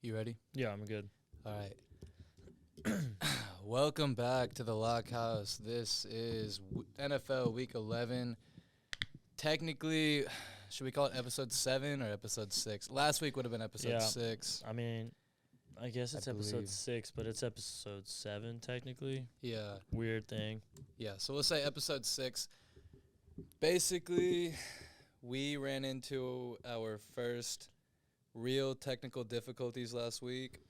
You ready? Yeah, I'm good. All right. Welcome back to the Lock House. This is NFL Week 11. Technically, should we call it episode 7 or episode 6? Last week would have been episode Yeah. 6. I mean, I guess it's believe. episode 6, but it's episode 7 technically. Yeah. Weird thing. Yeah, so we'll say episode 6. Basically, we ran into our first real technical difficulties last week.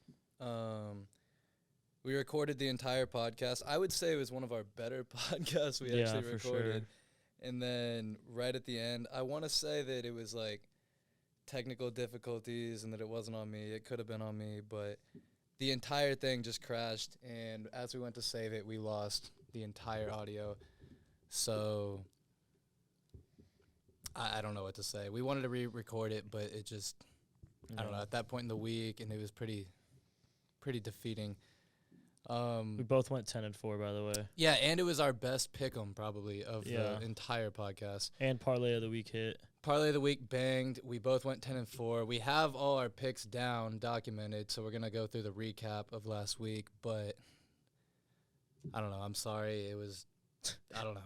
We recorded the entire podcast. I would say it was one of our better podcasts we actually recorded. Sure. And then right at the end, I want to say that it was like technical difficulties and that it wasn't on me. It could have been on me, but the entire thing just crashed. And as we went to save it, we lost the entire audio. So I don't know what to say. We wanted to re-record it, but it just, I don't know, at that point in the week, and it was pretty defeating. We both went 10-4, by the way. Yeah, and it was our best pick'em probably of the entire podcast. And parlay of the week hit. Parlay of the week banged. We both went 10-4. We have all our picks down, documented, so we're gonna go through the recap of last week. But I don't know. I'm sorry. It was, I don't know,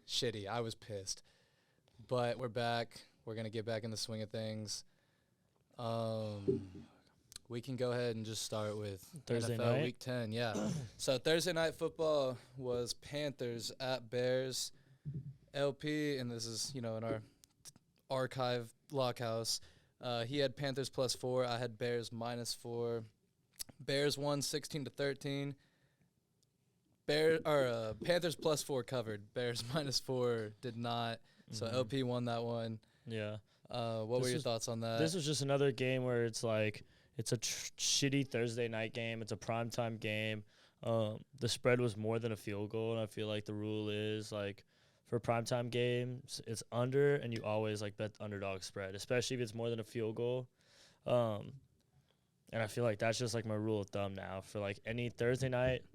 shitty. I was pissed. But we're back. We're gonna get back in the swing of things. We can go ahead and just start with Thursday NFL night? Week 10, yeah. So Thursday night football was Panthers at Bears. LP, and this is, in our archive lockhouse, he had Panthers +4. I had Bears -4. Bears won 16-13. Panthers +4 covered. Bears -4 did not. So LP won that one. Yeah. What were your thoughts on that? This was just another game where it's like, it's a shitty Thursday night game. It's a primetime game. The spread was more than a field goal, and I feel like the rule is, like, for primetime games, it's under, and you always, like, bet the underdog spread, especially if it's more than a field goal. And I feel like that's just, like, my rule of thumb now. For, like, any Thursday night,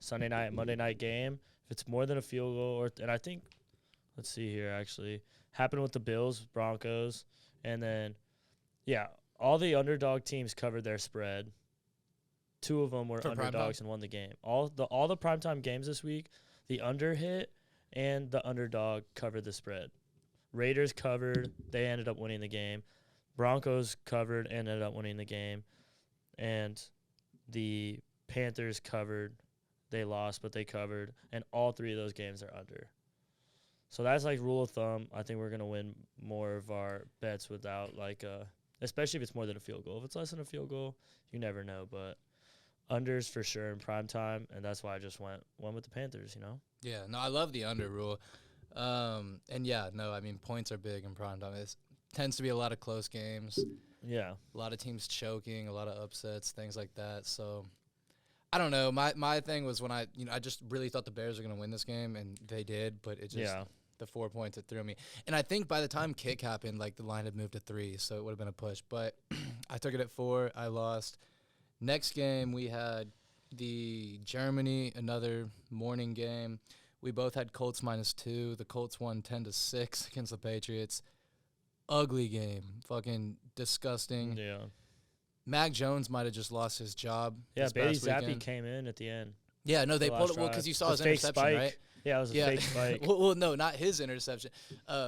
Sunday night, Monday night game, if it's more than a field goal, and I think, let's see here, actually, happened with the Bills, Broncos, and then, yeah, all the underdog teams covered their spread. 2 of them were For underdogs and won the game. All the primetime games this week, the under hit and the underdog covered the spread. Raiders covered, they ended up winning the game. Broncos covered and ended up winning the game. And the Panthers covered, they lost, but they covered. And all 3 of those games are under. So that's like rule of thumb. I think we're going to win more of our bets without like especially if it's more than a field goal. If it's less than a field goal, you never know. But unders for sure in prime time, and that's why I just went with the Panthers, Yeah, no, I love the under rule. And, yeah, no, I mean, points are big in prime time. It tends to be a lot of close games. Yeah. A lot of teams choking, a lot of upsets, things like that. So, I don't know. My thing was when I just really thought the Bears were going to win this game, and they did, but it just the 4 points, it threw me. And I think by the time kick happened, like, the line had moved to 3, so it would have been a push. But I took it at 4. I lost. Next game, we had the Germany, another morning game. We both had Colts -2. The Colts won 10-6 against the Patriots. Ugly game. Fucking disgusting. Yeah. Mac Jones might have just lost his job. Yeah, Bailey past Zappi weekend. came in at the end. Yeah, no, they the pulled last it. Well, because drive. you saw The his fake interception, spike. right? Yeah, it was a fake spike. well, no, not his interception.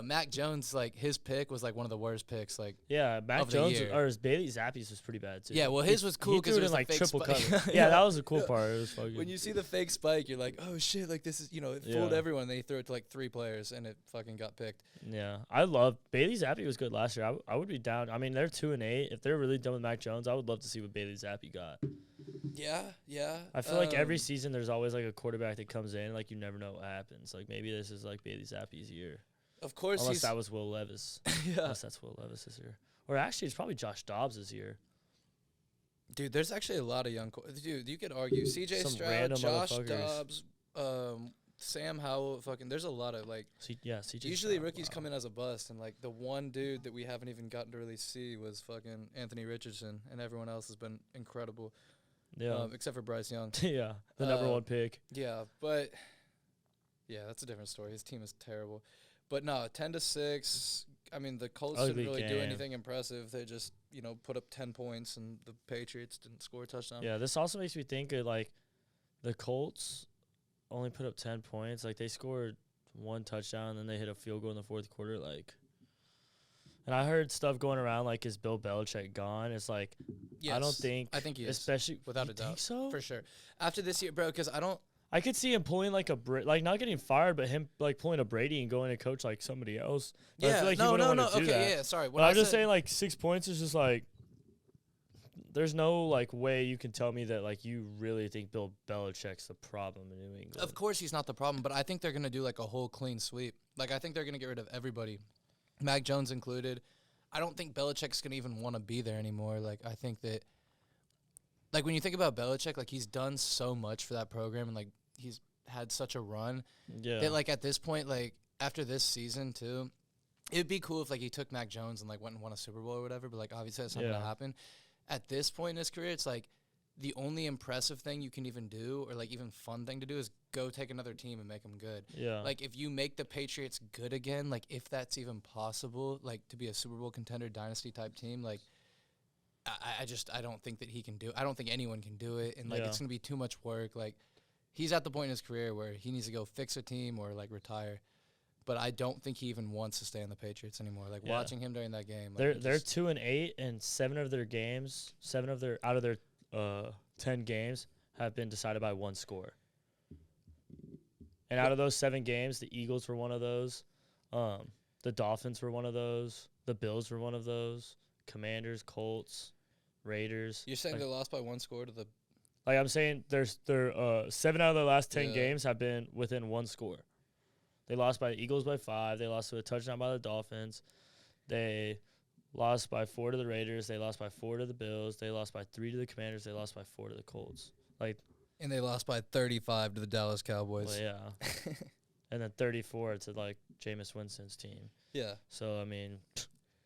Mac Jones, like, his pick was, like, one of the worst picks, like, Yeah, Mac of the Jones, year. or his Bailey Zappi's was pretty bad, too. Yeah, well, his was cool He because threw it it was in, like, the fake triple spike. cover. Yeah, that was the cool part. It was fucking. When you see the fake spike, you're like, oh, shit, like, this is, it fooled everyone. Then he threw it to, like, 3 players, and it fucking got picked. Yeah, I love Bailey Zappi was good last year. I would be down. I mean, they're 2-8. If they're really done with Mac Jones, I would love to see what Bailey Zappi got. Yeah. I feel like every season there's always like a quarterback that comes in, like you never know what happens. Like maybe this is like Bailey Zappi's year. Of course, Unless that was Will Levis. Yeah. Unless that's Will Levis this year. Or actually, it's probably Josh Dobbs this year. Dude, there's actually a lot of young. Dude, you could argue C.J. Some Stroud, random Josh motherfuckers. Dobbs, Sam Howell. Fucking, there's a lot of like. CJ Usually Stroud, rookies wow. come in as a bust, and like the one dude that we haven't even gotten to really see was fucking Anthony Richardson, and everyone else has been incredible. Yeah. Except for Bryce Young. Yeah. The number 1 pick. Yeah, but yeah, that's a different story. His team is terrible. But no, 10-6. I mean, the Colts Ugly didn't really do game. anything impressive. They just put up 10 points and the Patriots didn't score a touchdown. Yeah, this also makes me think of, like, the Colts only put up 10 points. Like, they scored one touchdown, and then they hit a field goal in the fourth quarter. Like, and I heard stuff going around, like, is Bill Belichick gone? It's like, yes, I think he is. Especially, without a doubt. Think so? For sure. After this year, bro, because I could see him pulling, like, like, not getting fired, but him, like, pulling a Brady and going to coach, like, somebody else. But I feel like he wouldn't want to do that. Yeah, sorry. But I'm just saying, like, 6 points is just, like, there's no, like, way you can tell me that, like, you really think Bill Belichick's the problem in New England. Of course he's not the problem, but I think they're going to do, like, a whole clean sweep. Like, I think they're going to get rid of everybody, Mac Jones included. I don't think Belichick's going to even want to be there anymore. Like, I think that, like, when you think about Belichick, like, he's done so much for that program, and, like, he's had such a run that, like, at this point, like, after this season, too, it would be cool if, like, he took Mac Jones and, like, went and won a Super Bowl or whatever, but, like, obviously that's not going to happen. At this point in his career, it's like the only impressive thing you can even do, or like even fun thing to do, is go take another team and make them good. Yeah. Like, if you make the Patriots good again, like, if that's even possible, like, to be a Super Bowl contender, dynasty type team, like, I don't think that he can do. I don't think anyone can do it, and like it's gonna be too much work. Like, he's at the point in his career where he needs to go fix a team or like retire. But I don't think he even wants to stay in the Patriots anymore. Like, watching him during that game, like, they're 2-8, and 7 of their games, out of their 10 games have been decided by one score. And out of those 7 games, the Eagles were one of those, the Dolphins were one of those, the Bills were one of those, Commanders, Colts, Raiders. You're saying they lost by one score to the? Like, I'm saying, there's 7 out of their last 10 games have been within one score. They lost by the Eagles by 5. They lost to a touchdown by the Dolphins. They lost by 4 to the Raiders. They lost by 4 to the Bills. They lost by 3 to the Commanders. They lost by 4 to the Colts. Like, and they lost by 35 to the Dallas Cowboys. Well, yeah. And then 34 to, like, Jameis Winston's team. Yeah. So, I mean,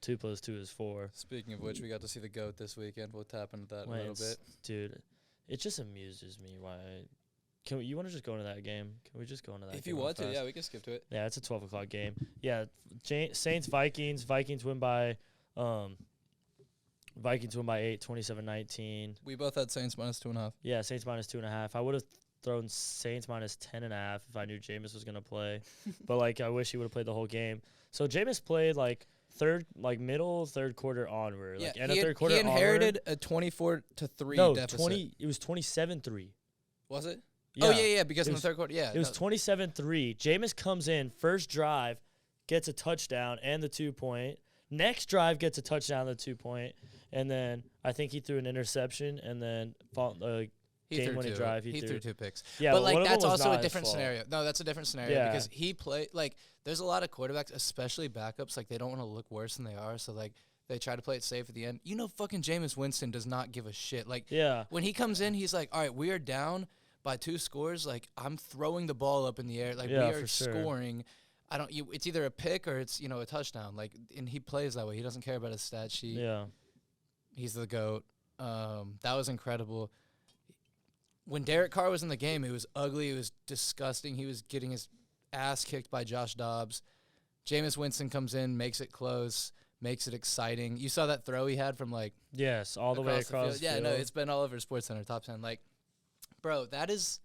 2 + 2 is 4. Speaking of which, we got to see the GOAT this weekend. We'll tap into that a little bit. Dude, it just amuses me why you want to just go into that game? Can we just go into that game? If you want to, yeah, we can skip to it. Yeah, it's a 12 o'clock game. Yeah, Saints, Vikings. Vikings win by 8, 27-19. We both had Saints -2.5. Yeah, Saints -2.5. I would have thrown Saints -10.5 if I knew Jameis was going to play. But, like, I wish he would have played the whole game. So, Jameis played, like, middle third quarter onward. Yeah, like, and a third quarter he inherited a 24-3 deficit. 20. It was 27-3. Was it? Yeah. Oh, yeah, because in the third quarter, yeah. It was 27-3. Jameis comes in, first drive, gets a touchdown and the 2-point. Next drive gets a touchdown and the 2-point. And then I think he threw an interception, and then game-winning drive. He threw 2 picks. Yeah, but, like, that's also a different scenario. No, that's a different scenario because Yeah. he played, like, there's a lot of quarterbacks, especially backups, like, they don't want to look worse than they are. So, like, they try to play it safe at the end. You know, fucking Jameis Winston does not give a shit. Like, when he comes in, he's like, all right, we are down by 2 scores. Like, I'm throwing the ball up in the air. Like, we are scoring. It's either a pick or it's, a touchdown. Like, and he plays that way. He doesn't care about his stat sheet. Yeah. He's the GOAT. That was incredible. When Derek Carr was in the game, it was ugly. It was disgusting. He was getting his ass kicked by Josh Dobbs. Jameis Winston comes in, makes it close, makes it exciting. You saw that throw he had from, like, yes, all the way across the field. Yeah, no, it's been all over SportsCenter, top 10. Like, bro, that is,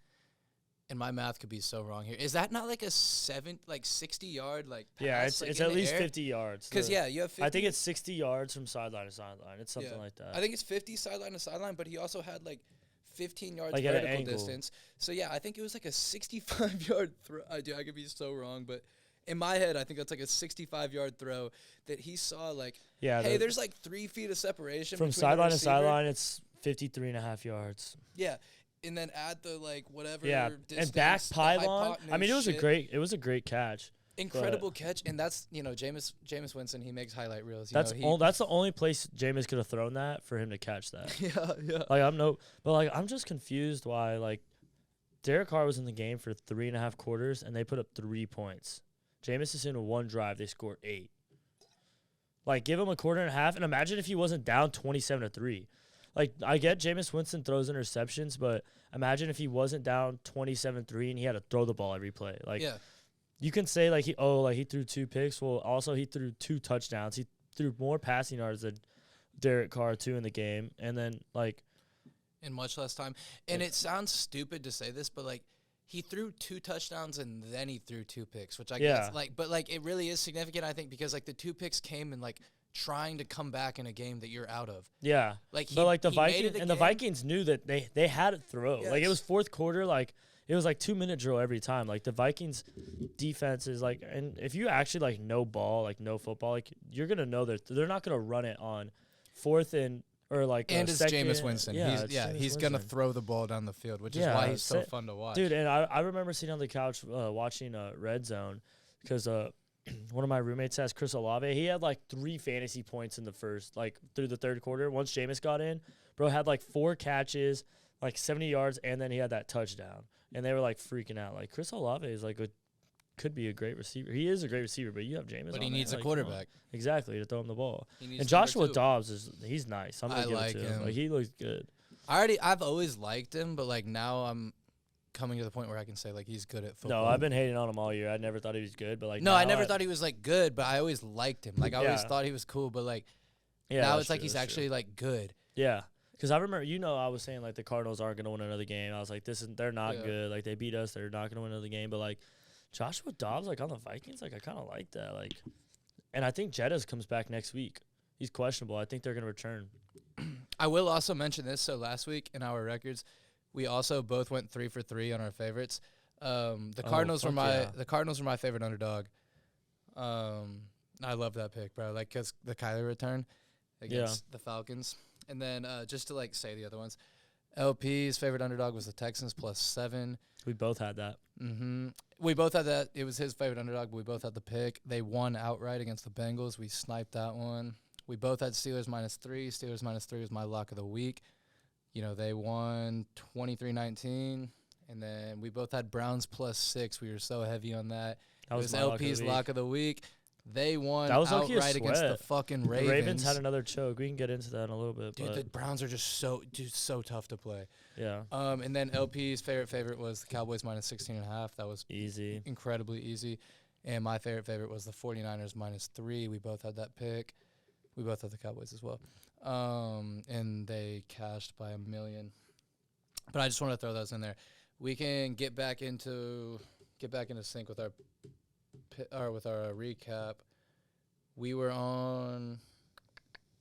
and my math could be so wrong here. Is that not like a 60-yard, like, pass? Yeah, it's like, at least 50 yards. Because, you have 50. I think it's 60 yards from sideline to sideline. It's something like that. I think it's 50 sideline to sideline, but he also had, like, 15 yards like vertical distance. So, yeah, I think it was like a 65-yard throw. I could be so wrong, but in my head, I think that's like a 65-yard throw that he saw, like, hey, there's like 3 feet of separation from sideline to sideline. It's 53.5 yards. Yeah, and then add the, like, whatever. Yeah, distance, and back pylon. I mean, it was a great catch. Incredible catch, and that's, Jameis Winston. He makes highlight reels. That's the only place Jameis could have thrown that for him to catch that. yeah. Like, I'm just confused why, like, Derek Carr was in the game for 3.5 quarters and they put up 3 points. Jameis is in 1 drive, they scored 8. Like, give him a quarter and a half, and imagine if he wasn't down 27-3. Like, I get Jameis Winston throws interceptions, but imagine if he wasn't down 27-3 and he had to throw the ball every play. Like, you can say, like, he threw 2 picks. Well, also he threw 2 touchdowns. He threw more passing yards than Derek Carr too in the game, and then like in much less time. And it sounds stupid to say this, but like he threw 2 touchdowns and then he threw 2 picks, which I guess but it really is significant, I think, because like the 2 picks came in like trying to come back in a game that you're out of. Yeah. Like but like the Vikings knew that they had it throw. Yes. Like it was fourth quarter, like it was like 2-minute drill every time. Like the Vikings defense is like, and if you actually like know ball, like know football, like you're gonna know that they're not gonna run it on fourth and or like and it's second. Jameis Winston. He's gonna throw the ball down the field, which is why he's so fun to watch. Dude, and I remember sitting on the couch watching Red Zone because one of my roommates has Chris Olave. He had like 3 fantasy points in the first, like through the third quarter. Once Jameis got in, bro had like 4 catches, like 70 yards, and then he had that touchdown. And they were like freaking out. Like Chris Olave is like could be a great receiver. He is a great receiver, but you have Jameis. But he needs a quarterback. Exactly, to throw him the ball. And Joshua Dobbs he's nice. I like him. Like he looks good. I've always liked him, but like now I'm coming to the point where I can say like he's good at football. No, I've been hating on him all year. I never thought he was good, but like I never thought he was like good, but I always liked him. Like I always thought he was cool, but like now it's like he's actually like good. Yeah. Because I remember, I was saying, like, the Cardinals aren't going to win another game. I was like, they're not good. Like, they beat us. They're not going to win another game. But, like, Joshua Dobbs, like, on the Vikings, like, I kind of like that. Like, and I think Jettas comes back next week. He's questionable. I think they're going to return. I will also mention this. So, last week in our records, we also both went 3 for 3 on our favorites. The Cardinals were my favorite underdog. I love that pick, bro. Like, because the Kyler return against the Falcons. And then just to, like, say the other ones, LP's favorite underdog was the Texans +7. We both had that. Mm-hmm. We both had that. It was his favorite underdog, but we both had the pick. They won outright against the Bengals. We sniped that one. We both had Steelers -3. Steelers -3 was my lock of the week. They won 23-19. And then we both had Browns +6. We were so heavy on that. It was LP's lock of the week. They won outright against the fucking Ravens. The Ravens had another choke. We can get into that in a little bit. Dude, the Browns are just so tough to play. Yeah. And then LP's favorite was the Cowboys -16.5. That was easy, incredibly easy. And my favorite was the 49ers -3. We both had that pick. We both had the Cowboys as well. And they cashed by $1 million. But I just want to throw those in there. We can get back into sync with our recap. We were on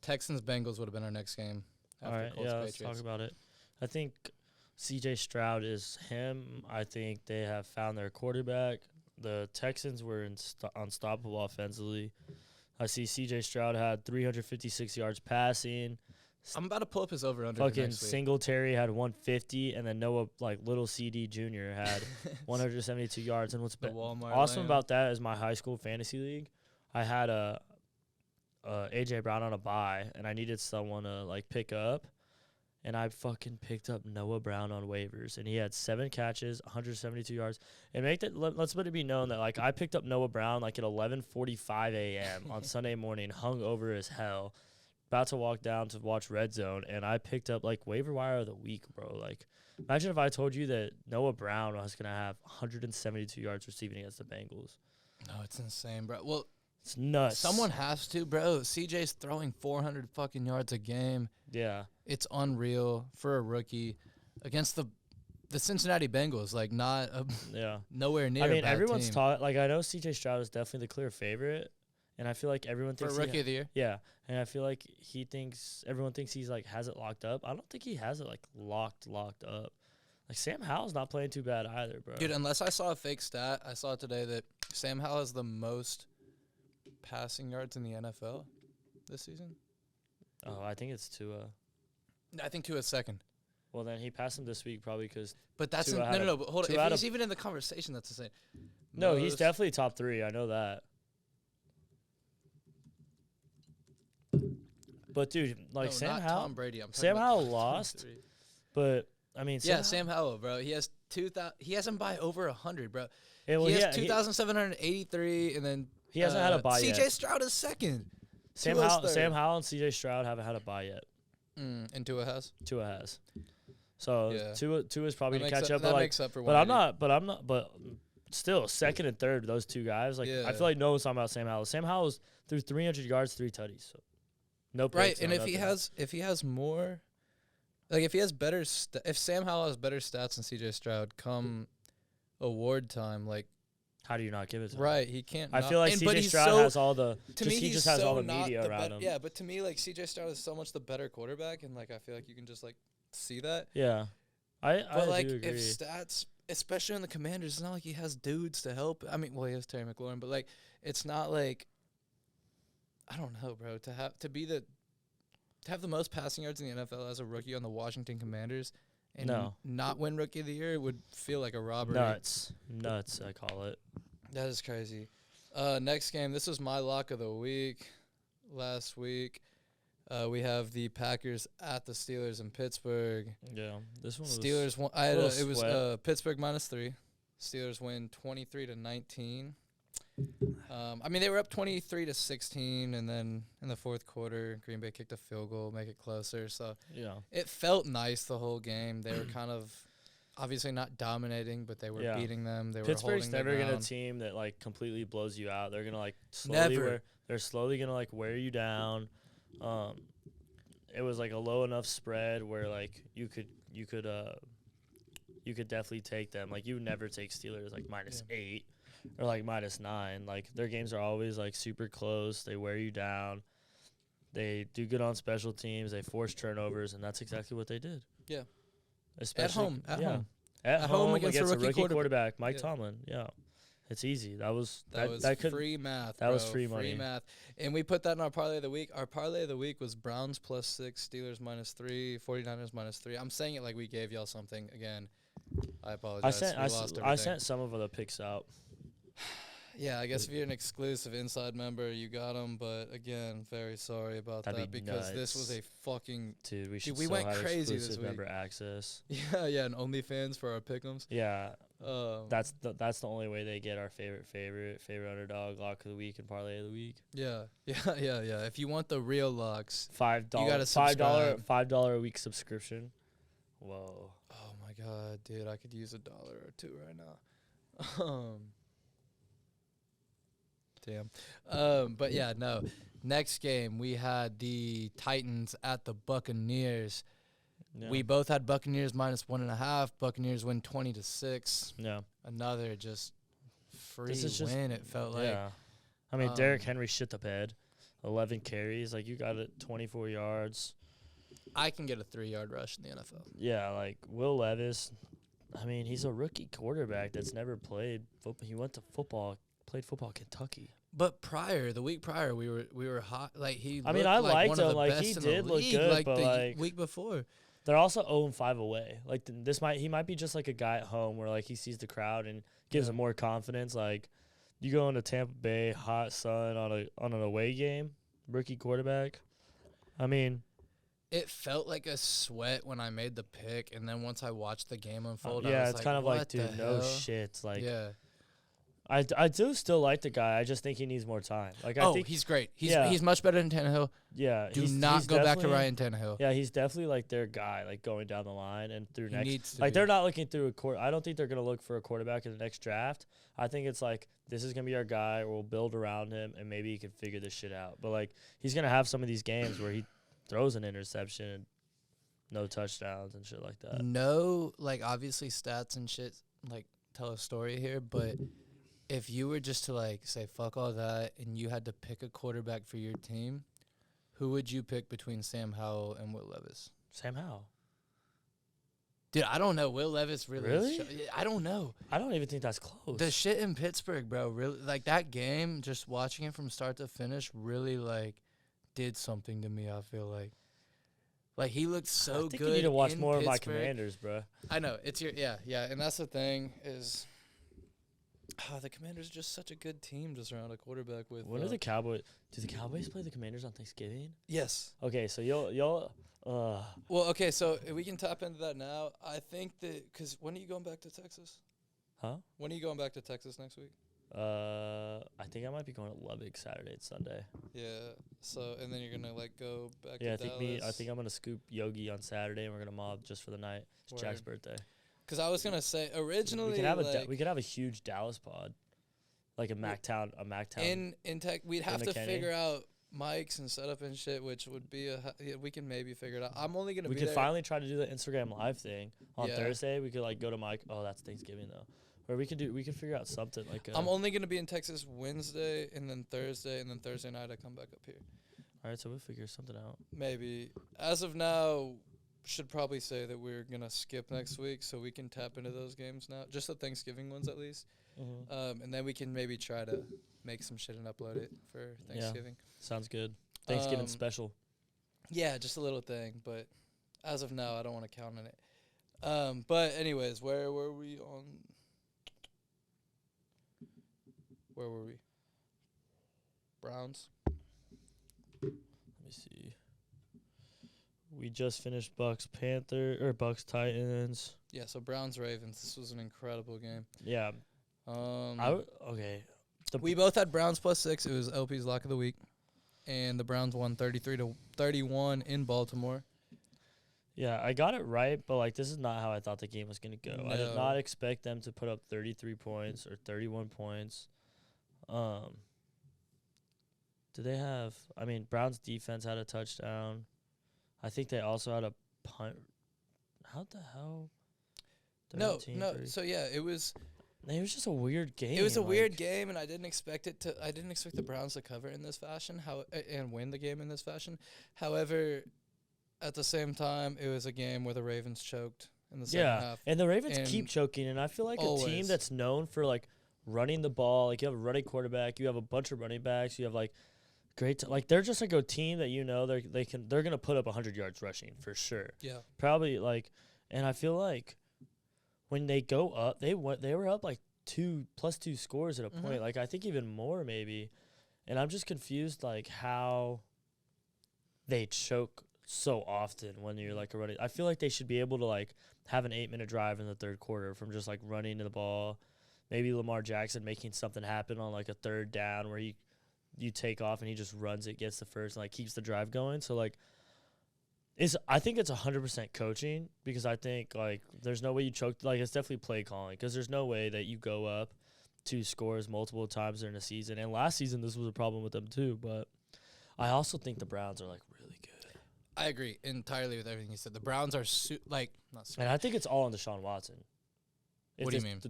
Texans-Bengals would have been our next game. All right, let's talk about it. I think C.J. Stroud is him. I think they have found their quarterback. The Texans were unstoppable offensively. I see C.J. Stroud had 356 yards passing. I'm about to pull up his over-under. Fucking Singletary had 150, and then Noah, like, little CD Jr. had 172 yards. And what's awesome about that is my high school fantasy league, I had A.J. Brown on a bye, and I needed someone to, like, pick up. And I fucking picked up Noah Brown on waivers, and he had 7 catches, 172 yards. And let's let it be known that, like, I picked up Noah Brown, like, at 11:45 a.m. on Sunday morning, hung over as hell. About to walk down to watch Red Zone, and I picked up, like, waiver wire of the week, bro. Like, imagine if I told you that Noah Brown was going to have 172 yards receiving against the Bengals. No, it's insane, bro. Well, it's nuts. Someone has to, bro. CJ's throwing 400 fucking yards a game. Yeah. It's unreal for a rookie against the Cincinnati Bengals. Like, nowhere near. I mean, a bad everyone's team. taught. Like, I know CJ Stroud is definitely the clear favorite. And I feel like everyone thinks for rookie of the year. Yeah, and I feel like everyone thinks he's like has it locked up. I don't think he has it like locked up. Like Sam Howell's not playing too bad either, bro. Dude, unless I saw a fake stat, I saw today that Sam Howell has the most passing yards in the NFL this season. Oh, I think it's Tua. I think Tua's second. Well, then he passed him this week probably because. But that's no. But hold on, if he's even in the conversation, that's insane. No, he's definitely top 3. I know that. But dude, like Sam Howell, Tom Brady. Sam Howell lost, but I mean, Sam Howell, bro. He has 2,000. He has him by over 100, bro. Yeah, well, he has 2,783, and then he hasn't had a bye yet. CJ Stroud is second. Sam Howell and CJ Stroud haven't had a bye yet. And Tua has. So Tua is probably gonna catch up. That makes up for. But still, second and third, those two guys. Like I feel like no one's talking about Sam Howell. Sam Howell threw 300 yards, 3 tutties. So No picks, right. And no if he has more, like if he has better, if Sam Howell has better stats than C.J. Stroud come award time, like. How do you not give it to him? Right, he can't. I feel like C.J. Stroud has all the. He just has all the media around him. Yeah, but to me, like C.J. Stroud is so much the better quarterback, and like I feel like you can just like see that. Yeah, I like do agree. if stats, especially on the Commanders, it's not like he has dudes to help. I mean, well, he has Terry McLaurin, but like it's not like I don't know, bro. To have the most passing yards in the NFL as a rookie on the Washington Commanders. And not win Rookie of the Year would feel like a robbery. Nuts, I call it. That is crazy. Next game, this was my lock of the week. Last week, we have the Packers at the Steelers in Pittsburgh. Yeah, this one. Steelers won. It was Pittsburgh -3. Steelers win 23-19. I mean, they were up 23-16, and then in the fourth quarter, Green Bay kicked a field goal, make it closer. So it felt nice the whole game. They were kind of obviously not dominating, but they were beating them. They Pittsburgh's were holding never gonna team that like completely blows you out. They're gonna like they're slowly gonna like wear you down. It was like a low enough spread where like you could definitely take them. Like you would never take Steelers like -8. Or like -9. Like their games are always like super close. They wear you down. They do good on special teams. They force turnovers, and that's exactly what they did. Yeah. Especially at home. At home against a rookie quarterback, Mike Tomlin. Yeah. It's easy. That was free math. That was free money. Free math. And we put that in our parlay of the week. Our parlay of the week was Browns +6, Steelers -3, 49ers -3. I'm saying it like we gave y'all something again. I apologize. I sent some of the picks out. Yeah, I guess if you're an exclusive inside member, you got them. But again, very sorry about that because this was a fucking dude. We went crazy this week. Member access. Yeah, and OnlyFans for our pick'ems. Yeah, that's the only way they get our favorite underdog lock of the week and parlay of the week. Yeah. If you want the real locks, $5. You gotta subscribe. $5 a week subscription. Whoa. Oh my god, dude! I could use $1 or $2 right now. Damn. But yeah, no. Next game, we had the Titans at the Buccaneers. Yeah. We both had Buccaneers -1.5. Buccaneers win 20-6. Yeah. Another just free win, it felt like. Yeah. I mean, Derrick Henry shit the bed. 11 carries. Like, you got it 24 yards. I can get a 3-yard rush in the NFL. Yeah, like, Will Levis, I mean, he's a rookie quarterback that's never played football. He went to played football at Kentucky. But the week prior, we were hot. Like I liked him. Like he did look good, like but the week before, they're also 0-5 away. Like he might be just like a guy at home where like he sees the crowd and gives him more confidence. Like you go into Tampa Bay, hot sun on an away game, rookie quarterback. I mean, it felt like a sweat when I made the pick, and then once I watched the game unfold, yeah, I was it's kind of like, dude, no shit. Like, yeah. I do still like the guy. I just think he needs more time. Like I think he's great. He's much better than Tannehill. Yeah. Do not go back to Ryan Tannehill. Yeah, he's definitely like their guy, like going down the line and through next. Like they're not looking through I don't think they're gonna look for a quarterback in the next draft. I think it's like this is gonna be our guy. We'll build around him and maybe he can figure this shit out. But like he's gonna have some of these games where he throws an interception and no touchdowns and shit like that. No, like obviously stats and shit like tell a story here, but if you were just to like say fuck all that and you had to pick a quarterback for your team, who would you pick between Sam Howell and Will Levis? Sam Howell. Dude, I don't know. Will Levis really? I don't know. I don't even think that's close. The shit in Pittsburgh, bro, really like that game, just watching it from start to finish really like did something to me, I feel like. Like he looked so I think good. You need to watch more Pittsburgh. of my Commanders, bro. I know. It's and that's the thing is the Commanders are just such a good team just around a quarterback with. When do the Cowboys? Do the Cowboys play the Commanders on Thanksgiving? Yes. Okay, so y'all. Well, okay, so we can tap into that now. I think that because when are you going back to Texas? Huh? When are you going back to Texas next week? I think I might be going to Lubbock Saturday and Sunday. Yeah. So and then you're gonna like go back. Yeah, to Dallas. I think I'm gonna scoop Yogi on Saturday and we're gonna mob just for the night. It's Jack's birthday. Because I was gonna say originally we could have a huge Dallas pod, like a MacTown. In Tech, we'd have to figure out mics and setup and shit, which would be we can maybe figure it out. I'm only gonna. We could finally try to do the Instagram live thing on Thursday. We could like go to Mike. Oh, that's Thanksgiving though. Or we could figure out something like. I'm only gonna be in Texas Wednesday and then Thursday night I come back up here. All right, so we'll figure something out. Maybe as of now, should probably say that we're gonna skip next week so we can tap into those games now, just the Thanksgiving ones at least. Mm-hmm. And then we can maybe try to make some shit and upload it for Thanksgiving. Sounds good. Thanksgiving special. Yeah, just a little thing, but as of now, I don't want to count on it. But anyways, where were we on? Where were we? Browns. Let me see. We just finished Bucks Titans. Yeah, so Browns Ravens. This was an incredible game. Yeah. Okay. We both had Browns +6. It was LP's lock of the week, and the Browns won 33-31 in Baltimore. Yeah, I got it right, but like this is not how I thought the game was gonna go. No. I did not expect them to put up 33 points or 31 points. Did they have? I mean, Browns defense had a touchdown. I think they also had a punt. How the hell? No. So yeah, it was just a weird game. It was a weird game, and I didn't expect the Browns to cover in this fashion, and win the game in this fashion. However, at the same time, it was a game where the Ravens choked in the second half. And the Ravens keep choking, and I feel like a team that's known for like running the ball, like you have a running quarterback, you have a bunch of running backs, you have like like they're just like a team that they're gonna put up 100 yards rushing for sure. Yeah, probably like, and I feel like when they go up, they were up like 2+ 2 scores at a point, like I think even more maybe, and I'm just confused like how they choke so often when you're like a running. I feel like they should be able to like have an 8-minute drive in the third quarter from just like running to the ball. Maybe Lamar Jackson making something happen on like a third down where you take off and he just runs it, gets the first, and like keeps the drive going. So like, I think it's 100% coaching, because I think like there's no way you choke. Like it's definitely play calling, because there's no way that you go up 2 scores multiple times during a season. And last season this was a problem with them too. But I also think the Browns are like really good. I agree entirely with everything you said. The Browns are and I think it's all on Deshaun Watson. What do you mean?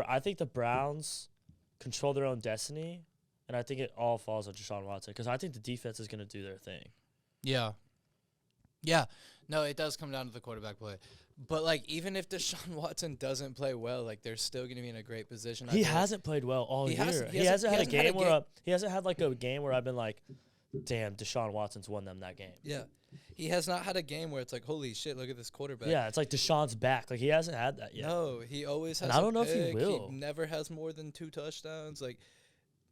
I think the Browns control their own destiny, and I think it all falls on Deshaun Watson, because I think the defense is going to do their thing. Yeah. Yeah. No, it does come down to the quarterback play. But, like, even if Deshaun Watson doesn't play well, like, they're still going to be in a great position. He hasn't played well all year. He hasn't had a game where I've been like, damn, Deshaun Watson's won them that game. Yeah. He has not had a game where it's like, holy shit, look at this quarterback. Yeah, it's like Deshaun's back. Like, he hasn't had that yet. No, he always has I don't know if he will. He never has more than 2 touchdowns. Like,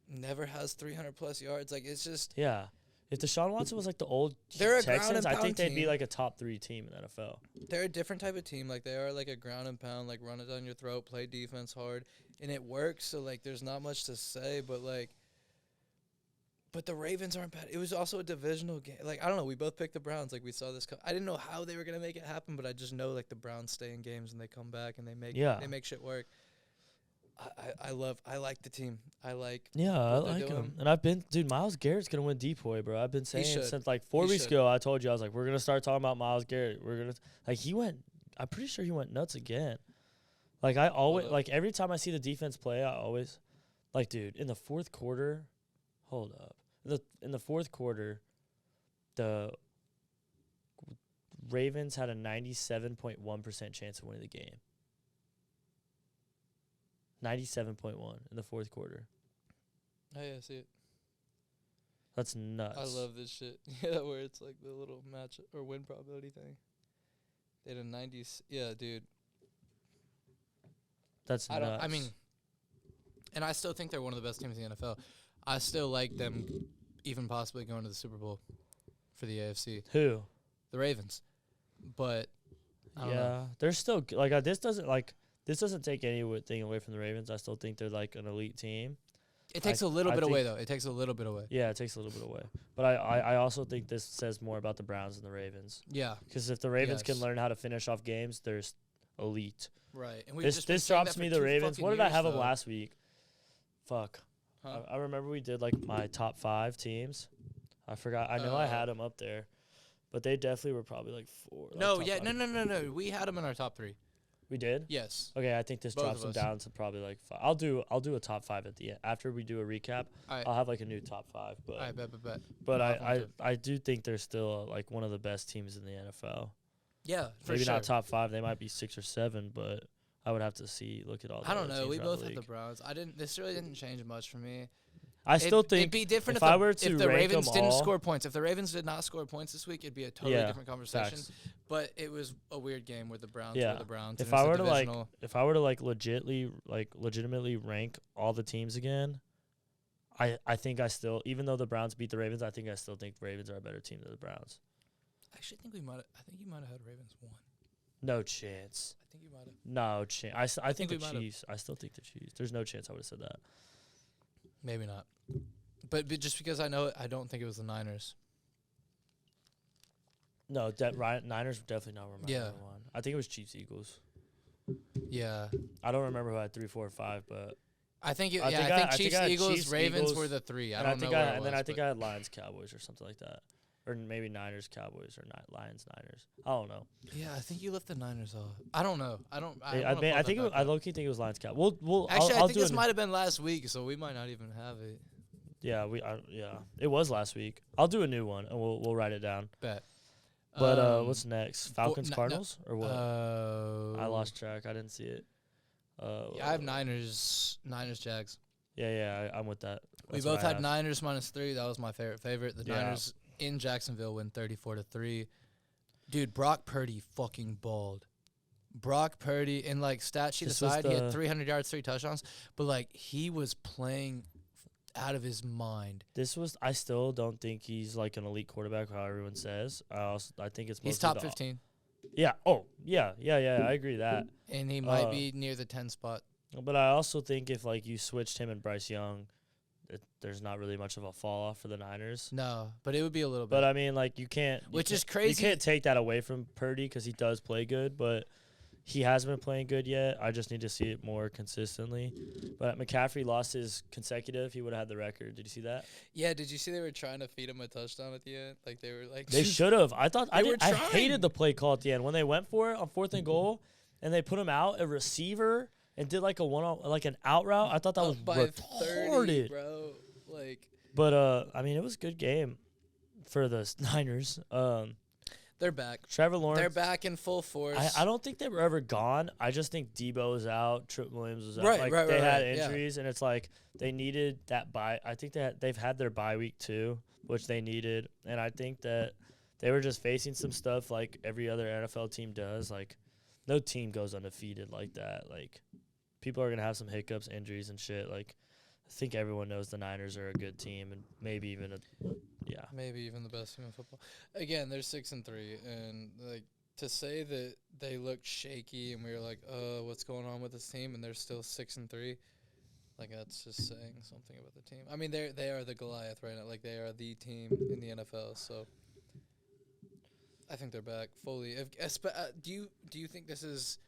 never has 300+ yards. Like, it's just. Yeah. If Deshaun Watson was like the old Texans, I think they'd be like a top 3 team in NFL. They're a different type of team. Like, they are like a ground and pound, like run it down your throat, play defense hard, and it works. So, like, there's not much to say, but the Ravens aren't bad. It was also a divisional game. Like, I don't know. We both picked the Browns. Like, we saw this. I didn't know how they were gonna make it happen, but I just know like the Browns stay in games and they come back and they make shit work. I like the team. I like him. And Myles Garrett's gonna win Depoy, bro. I've been saying since like 4 weeks ago. I told you, I was like, we're gonna start talking about Myles Garrett. I'm pretty sure he went nuts again. Like I always like every time I see the defense play, I always like, dude, in the fourth quarter, hold up. In the fourth quarter, the Ravens had a 97.1% chance of winning the game. 97.1 in the fourth quarter. Oh, yeah, I see it. That's nuts. I love this shit. Yeah, where it's like the little match or win probability thing. They had a 90s. Yeah, dude. That's nuts. I mean, and I still think they're one of the best teams in the NFL. I still like them even possibly going to the Super Bowl for the AFC. Who? The Ravens. But, I don't know. They're still like this doesn't take anything away from the Ravens. I still think they're like an elite team. It takes a little bit away, though. It takes a little bit away. Yeah, it takes a little bit away. But I also think this says more about the Browns than the Ravens. Yeah. Because if the Ravens can learn how to finish off games, they're elite. Right. And this drops me the Ravens. What did I have them last week? Fuck. Huh? I remember we did like my top 5 teams. I forgot. I know I had them up there, but they definitely were probably like 4. Like No, top yeah, 5. no. We had them in our top 3. We did. Yes. Okay, I think this Both drops of them us. down to probably like 5. I'll do a top 5 at the end after we do a recap. I'll have like a new top 5. But I bet. But I do think they're still like one of the best teams in the NFL. Yeah, for Maybe sure. not top 5. They might be 6 or 7, but I would have to look at all. The I don't other know. teams We around both the had the league. Browns. This really didn't change much for me. I still think it'd be different if I were to if the rank Ravens them didn't all- score points. If the Ravens did not score points this week, it'd be a totally different conversation. Facts. But it was a weird game where the Browns Yeah. were the Browns. If and it I was were a to divisional. legitimately rank all the teams again, I think I still, even though the Browns beat the Ravens, I still think the Ravens are a better team than the Browns. I actually think I think you might have had Ravens 1. No chance. I think you might have. No chance. I think think the we might've. Chiefs. I still think the Chiefs. There's no chance I would have said that. Maybe not. But just because I know it, I don't think it was the Niners. No, Niners definitely not remember Yeah. one. I think it was Chiefs Eagles. Yeah. I don't remember who had 3, 4, 5, but I think I think Chiefs, I had Eagles, Chiefs, Ravens Eagles, were the 3. I and don't know where it and then was, I think but I had Lions Cowboys or something like that, or maybe Niners Cowboys or Lions Niners. I don't know. yeah, I think you left the Niners off. I don't know. I don't. I I low key think it was Lions Cowboys. Actually, I'll I think do this an- might have been last week, so we might not even have it. Yeah, it was last week. I'll do a new one and we'll write it down. Bet. But what's next? Falcons no, Cardinals or what? I I lost track. I didn't see it. Yeah, I have Niners Jags. Yeah, I'm with that. We That's what both I had have. Niners -3. That was my favorite. The Yeah. Niners in Jacksonville win 34-3. Dude, Brock Purdy fucking balled. Brock Purdy, in like stat sheet This was aside, he had the- 300 yards, 3 touchdowns, but like he was playing out of his mind. I still don't think he's like an elite quarterback, how everyone says. I think it's He's mostly top 15, Yeah. Oh, yeah. I agree that. and he might be near the 10 spot. But I also think if like you switched him and Bryce Young, there's not really much of a fall off for the Niners. No, but it would be a little bit. But I mean, like Which is You crazy. can't take that away from Purdy because he does play good, but he hasn't been playing good yet. I just need to see it more consistently. But McCaffrey lost his consecutive. He would have had the record. Did you see that? Yeah, did you see they were trying to feed him a touchdown at the end? Like they were like They should have. I thought I were trying. hated the play call at the end when they went for it on 4th and goal, and they put him out a receiver and did like an out route. I thought that was by retarded, 30, bro. Like But I mean, it was a good game for the Niners. they're back. Trevor Lawrence. They're back in full force. I don't think they were ever gone. I just think Debo was out. Tripp Williams was out. Right, like right, they right, had right, yeah. injuries, and it's like they needed that bye. I think they've had their bye week too, which they needed, and I think that they were just facing some stuff like every other NFL team does. Like no team goes undefeated like that. Like people are gonna have some hiccups, injuries, and shit. Like I think everyone knows the Niners are a good team, and maybe even Maybe even the best team in football. Again, they're 6-3, and like to say that they looked shaky and we were like, what's going on with this team? And they're still 6-3. Like that's just saying something about the team. I mean, they are the Goliath right now. Like they are the team in the NFL. So I think they're back fully. Do you think this is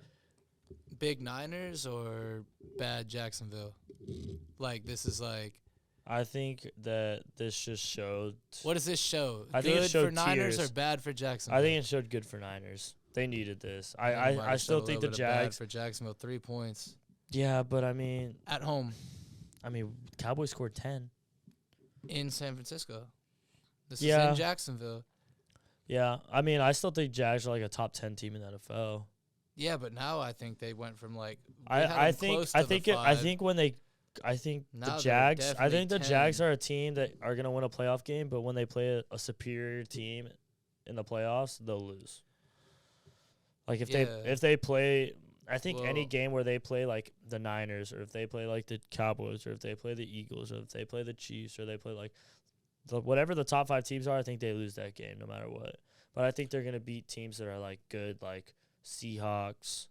big Niners or bad Jacksonville? Like this is like. I think that this just showed. What does this show? I think it Good showed for Niners tears. or bad for Jacksonville? I think it showed good for Niners. They needed this. It might I have still showed a think the little bit of bad Jags. for Jacksonville 3 points Yeah, but I mean, at home Cowboys scored 10. in San Francisco. This Yeah. is in Jacksonville. Yeah, I mean, I still think Jags are like a top 10 team in the NFL. Yeah, but now I think they went from like I think Now the they're Jags. I definitely think the 10. Jags are a team that are gonna win a playoff game, but when they play a superior team in the playoffs, they'll lose. Like if they play, I think any Well- game where they play like the Niners, or if they play like the Cowboys, or if they play the Eagles, or if they play the Chiefs, or they play like whatever the top 5 teams are, I think they lose that game no matter what. But I think they're gonna beat teams that are like good, like Seahawks.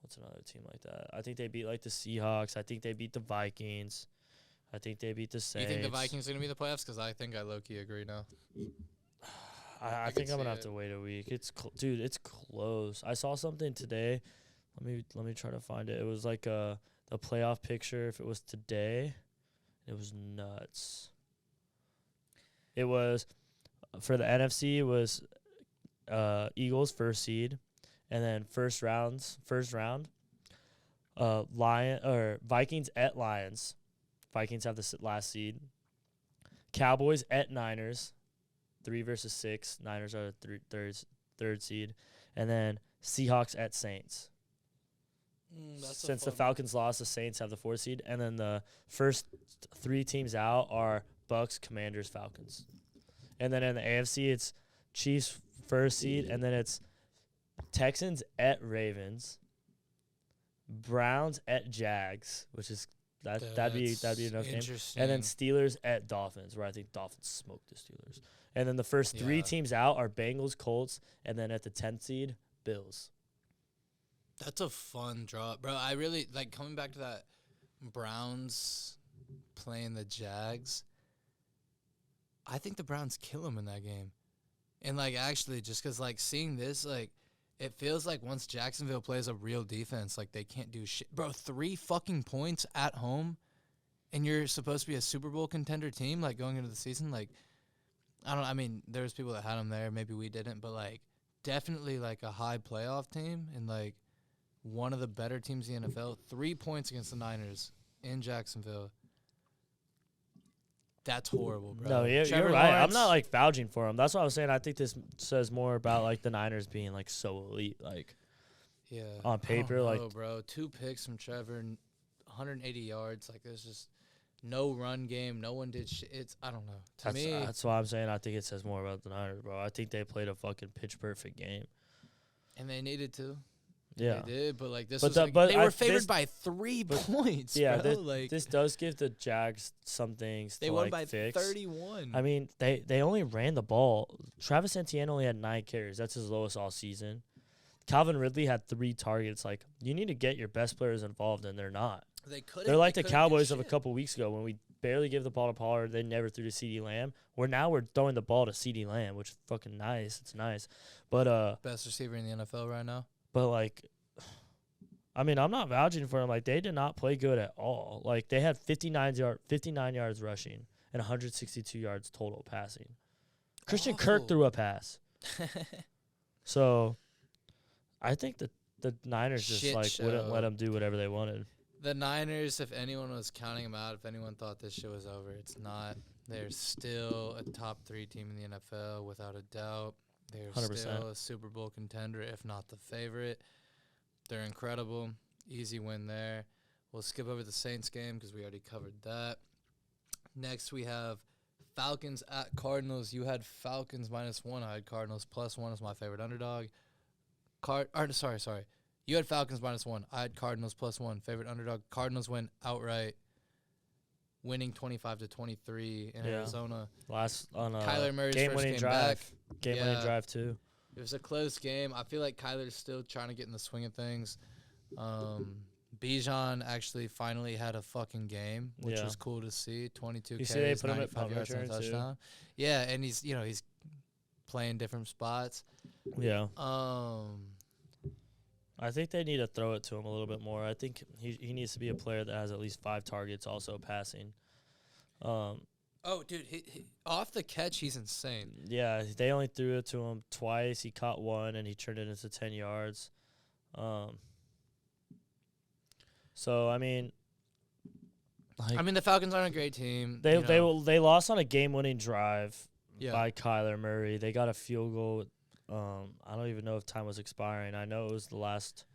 What's another team like that? I think they beat like the Seahawks. I think they beat the Vikings. I think they beat the Saints. You think the Vikings are gonna be in the playoffs? Because I think I low-key agree now. I I think can I'm gonna see have it. to wait a week. Dude, it's close. I saw something today. Let me try to find it. It was like the playoff picture. If it was today, it was nuts. It was for the NFC. It was Eagles first seed, and then first round, Vikings at Lions. Vikings have the last seed. Cowboys at Niners, 3 versus 6. Niners are the third seed, and then Seahawks at Saints. Since the Falcons lost, the Saints have the 4th seed, and then the first 3 teams out are Bucks, Commanders, Falcons, and then in the AFC it's Chiefs first seed, and then it's Texans at Ravens, Browns at Jags, which is that'd be enough game, and then Steelers at Dolphins, where I think Dolphins smoked the Steelers, and then the first 3 teams out are Bengals, Colts, and then at the 10th seed Bills. That's a fun draw, bro. I really like coming back to that Browns playing the Jags. I think the Browns kill them in that game. And, like, actually, just because, like, seeing this, like, it feels like once Jacksonville plays a real defense, like, they can't do shit. Bro, 3 fucking points at home, and you're supposed to be a Super Bowl contender team, like, going into the season. Like, I mean, there was people that had them there. Maybe we didn't. But, like, definitely, like, a high playoff team and, like, one of the better teams in the NFL. 3 points against the Niners in Jacksonville. That's horrible, bro. No, you're right. I'm not, like, vouching for him. That's what I was saying. I think this says more about, like, the Niners being, like, so elite. Like, on paper, like, bro. 2 picks from Trevor, 180 yards. Like, there's just no run game. No one did shit. I don't know. To me, that's why I'm saying I think it says more about the Niners, bro. I think they played a fucking pitch-perfect game. And they needed to. Yeah, they did, but like this was they were favored by 3 points. Yeah, bro. This does give the Jags some things. They won by 31. I mean, they only ran the ball. Travis Etienne only had 9 carries. That's his lowest all season. Calvin Ridley had 3 targets. Like, you need to get your best players involved, and they're not. They're like the Cowboys of a couple weeks ago when we barely gave the ball to Pollard. They never threw to CeeDee Lamb. We're throwing the ball to CeeDee Lamb, which is fucking nice. It's nice, but best receiver in the NFL right now. But, like, I mean, I'm not vouching for them. Like, they did not play good at all. Like, they had 59 yards rushing and 162 yards total passing. Christian Kirk threw a pass. So, I think the Niners just, wouldn't let them do whatever they wanted. The Niners, if anyone was counting them out, if anyone thought this shit was over, it's not. They're still a top 3 team in the NFL, without a doubt. They're 100%. Still a Super Bowl contender, if not the favorite. They're incredible. Easy win there. We'll skip over the Saints game because we already covered that. Next, we have Falcons at Cardinals. You had Falcons -1. I had Cardinals +1 as my favorite underdog. Sorry. You had Falcons -1. I had Cardinals +1, favorite underdog. Cardinals win outright, winning 25-23 in Arizona. Last on Kyler Murray's game-winning drive. Game-winning drive too. It was a close game. I feel like Kyler's still trying to get in the swing of things. Bijan actually finally had a fucking game, which was cool to see. 22 carries, they put 95 yards and a touchdown. Too. Yeah, and he's playing different spots. Yeah. I think they need to throw it to him a little bit more. I think he needs to be a player that has at least 5 targets, also passing. Oh, dude, he off the catch, he's insane. Yeah, they only threw it to him twice. He caught 1, and he turned it into 10 yards. So, I mean, the Falcons aren't a great team. They lost on a game-winning drive by Kyler Murray. They got a field goal. I don't even know if time was expiring. I know it was the last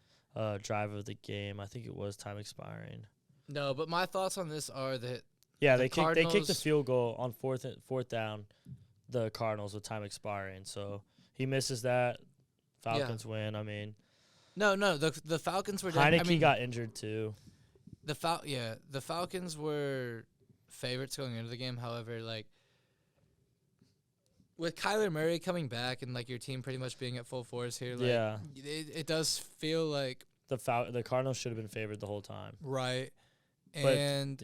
drive of the game. I think it was time expiring. No, but my thoughts on this are that they kicked the field goal on fourth down, the Cardinals, with time expiring. So he misses that. Falcons win. I mean, no, the Falcons were. Heineke got injured too. The Falcons were favorites going into the game. However, like, with Kyler Murray coming back and, like, your team pretty much being at full force here, like, it does feel like the Cardinals should have been favored the whole time. Right. And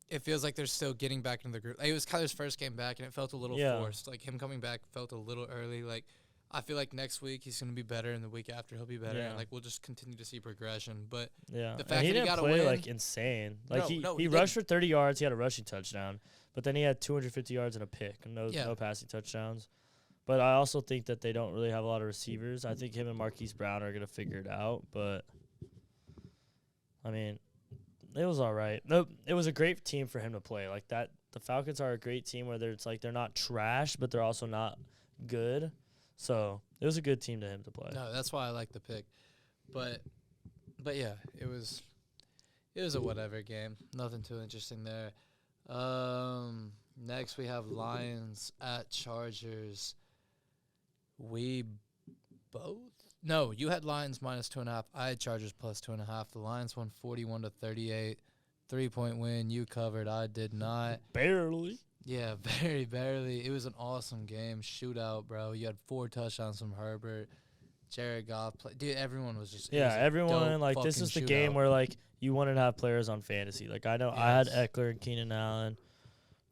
it feels like they're still getting back into the group. Like, it was Kyler's first game back, and it felt a little forced. Like, him coming back felt a little early. Like, I feel like next week he's going to be better, and the week after he'll be better. Yeah. And, like, we'll just continue to see progression. But Yeah, the fact and he that didn't got to play win, like insane. Like No, he he rushed for 30 yards. He had a rushing touchdown, but then he had 250 yards and a pick. Yeah. No passing touchdowns. But I also think that they don't really have a lot of receivers. I think him and Marquise Brown are gonna figure it out. But I mean, it was all right. No, it was a great team for him to play. Like that, the Falcons are a great team where it's like they're not trash, but they're also not good. So it was a good team to him to play. No, that's why I like the pick. But yeah, it was a whatever game. Nothing too interesting there. Next we have Lions at Chargers. We both? No, you had Lions -2.5. I had Chargers +2.5. The Lions won 41-38. 3-point win. You covered. I did not. Barely. Yeah, very barely. It was an awesome game. Shootout, bro. You had 4 touchdowns from Herbert. Jared Goff. Dude, everyone was just... Yeah, everyone, like, this is the game where, like, you wanted to have players on fantasy. Like, I know I had Eckler and Keenan Allen.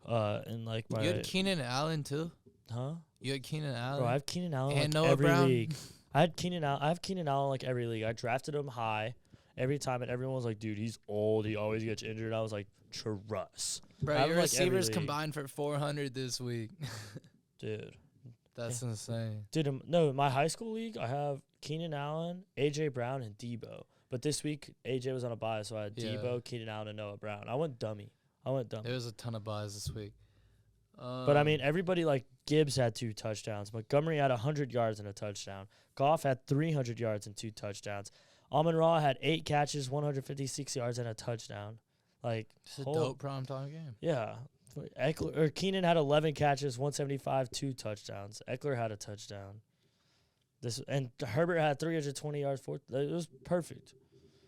And, like, you had Keenan Allen, too? Huh? You had Keenan Allen? Bro, I have Keenan Allen and like Noah every Brown? league. I have Keenan Allen like every league. I drafted him high every time, and everyone was like, dude, he's old. He always gets injured. I was like, trust. Bro, your receivers combined for 400 this week. Dude. That's insane. Dude, no, in my high school league, I have Keenan Allen, A.J. Brown, and Debo. But this week, A.J. was on a bye, so I had Debo, Keenan Allen, and Noah Brown. I went dummy. There was a ton of buys this week. But, I mean, everybody, like, Gibbs had 2 touchdowns. Montgomery had 100 yards and a touchdown. Goff had 300 yards and 2 touchdowns. Amon-Ra had 8 catches, 156 yards, and a touchdown. Like, it's a dope primetime game. Yeah. Keenan had 11 catches, 175, 2 touchdowns. Eckler had a touchdown. And Herbert had 320 yards. It was perfect.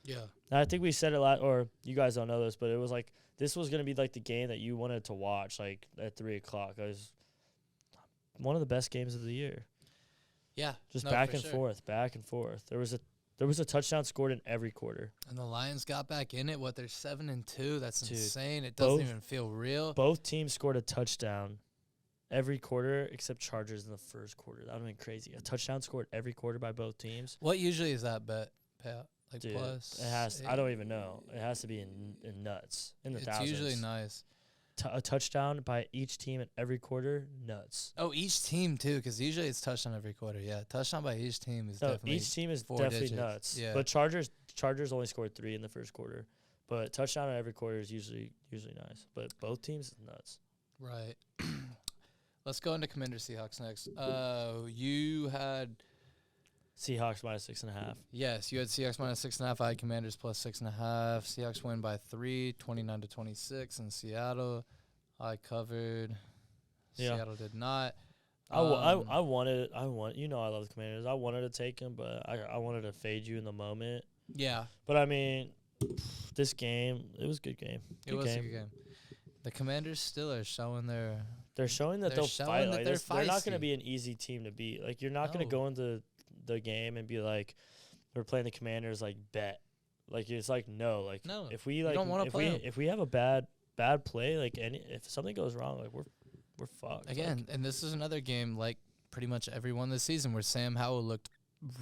Yeah. And I think we said it or you guys don't know this, but it was like, this was going to be like the game that you wanted to watch, like at 3 o'clock. It was one of the best games of the year. Yeah. Just back and forth. There was a touchdown scored in every quarter. And the Lions got back in it. They're 7-2. That's insane. It doesn't even feel real. Both teams scored a touchdown every quarter except Chargers in the first quarter. That would have been crazy. A touchdown scored every quarter by both teams. What usually is that bet payout? Like, dude, plus? It has. I don't even know. It has to be in nuts. In the thousands. It's usually nice. A touchdown by each team in every quarter, nuts. Oh, each team too, because usually it's touchdown every quarter. Yeah, touchdown by each team is definitely. Each team is definitely digits. nuts. Yeah. But Chargers only scored 3 in the first quarter, but touchdown in every quarter is usually nice. But both teams is nuts. Right. Let's go into Commanders Seahawks next. You had Seahawks -6.5. Yes, you had Seahawks -6.5. I had Commanders +6.5. Seahawks win by 3, 29-26 in Seattle. I covered. Yeah. Seattle did not. I wanted. You know, I love the Commanders. I wanted to take them, but I wanted to fade you in the moment. Yeah. But I mean, this game, it was a good game. It was a good game. The Commanders still are showing their. They're showing that they'll fight. Like, they're not going to feisty. be an easy team to beat. Like, you're not going to go into the game and be like, we're playing the Commanders, like, bet. Like, it's like, no. Like, no, if we like, don't want to play if we have a bad play, like, if something goes wrong, like, we're fucked. Again, like, and this is another game like pretty much every one this season where Sam Howell looked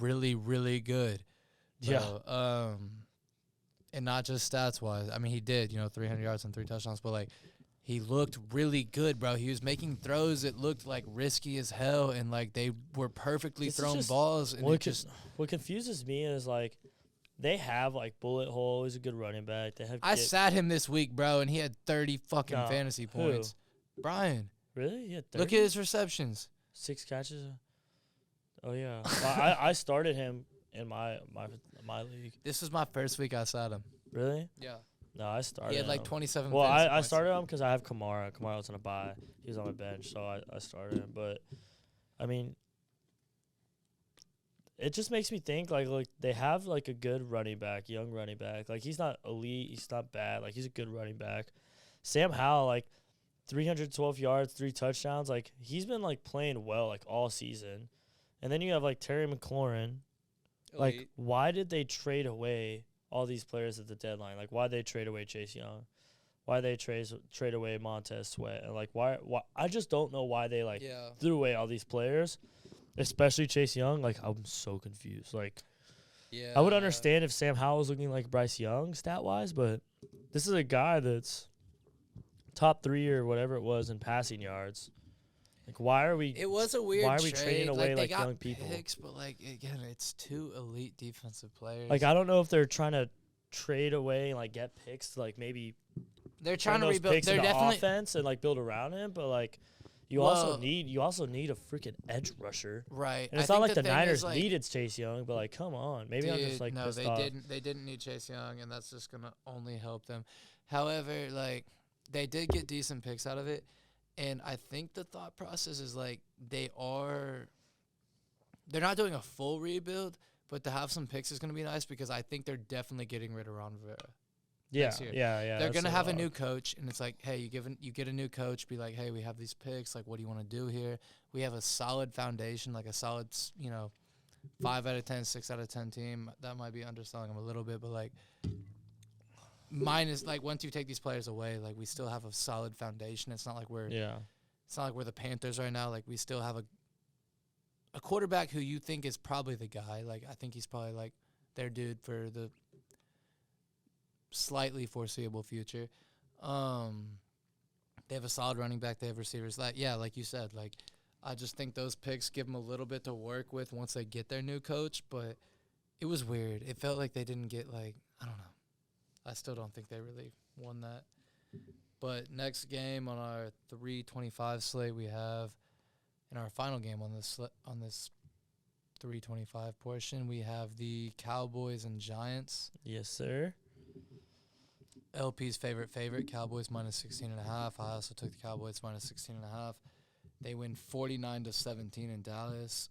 really, really good. Yeah. And not just stats wise. I mean, he did, 300 yards and 3 touchdowns, but like he looked really good, bro. He was making throws that looked like risky as hell, and like they were perfectly thrown balls. And what confuses me is like they have like Bullet Hole is a good running back. They have. I sat him this week, bro, and he had 30 fucking fantasy points. Who? Brian. Really? Yeah. Look at his receptions. 6 catches. Oh yeah. Well, I started him in my league. This was my first week I sat him. Really? Yeah. No, I started. He had like him. 27. Well, I started him because I have Kamara. Kamara was on a bye. He was on my bench, so I started him. But I mean, it just makes me think like they have like a good running back, young running back. Like he's not elite, he's not bad. Like he's a good running back. Sam Howell, like 312 yards, 3 touchdowns. Like he's been like playing well like all season. And then you have like Terry McLaurin. Like why did they trade away all these players at the deadline? Like why they trade away Chase Young? Why they trade away Montez Sweat? And like why I just don't know why they threw away all these players. especially Chase Young. Like, I'm so confused. Like, Yeah. I would understand if Sam Howell was looking like Bryce Young stat-wise, but this is a guy that's top 3 or whatever it was in passing yards. Like, why are we? It was a weird Why are we trade. trading away they like got young people? Picks, but like again, it's 2 elite defensive players. Like, I don't know if they're trying to trade away and like get picks to like maybe they're trying to those rebuild. picks They're into definitely offense and like build around him, but like you also need a freaking edge rusher. right. And it's I not think like the Niners is, like, needed Chase Young, but like come on, maybe dude, I'm just like no, pissed they off. didn't. They didn't need Chase Young, and that's just gonna only help them. However, like they did get decent picks out of it, and I think the thought process is like they're not doing a full rebuild, but to have some picks is gonna be nice because I think they're definitely getting rid of Ron Rivera. Yeah, year. yeah. They're gonna have a new coach, and it's like, hey, you get a new coach. Be like, hey, we have these picks. Like, what do you want to do here? We have a solid foundation, like a solid, 5 out of 10, 6 out of 10 team. That might be underselling them a little bit, but like, mine is like once you take these players away, like we still have a solid foundation. It's not like we're the Panthers right now. Like we still have a quarterback who you think is probably the guy. Like I think he's probably like their dude for the slightly foreseeable future. They have a solid running back. They have receivers. Like you said, like I just think those picks give them a little bit to work with once they get their new coach. But it was weird. It felt like they didn't get like I don't know. I still don't think they really won that. But next game on our 325 slate, we have in our final game on this 325 portion, we have the Cowboys and Giants. Yes, sir. LP's favorite, Cowboys -16.5. I also took the Cowboys -16.5. They win 49-17 in Dallas.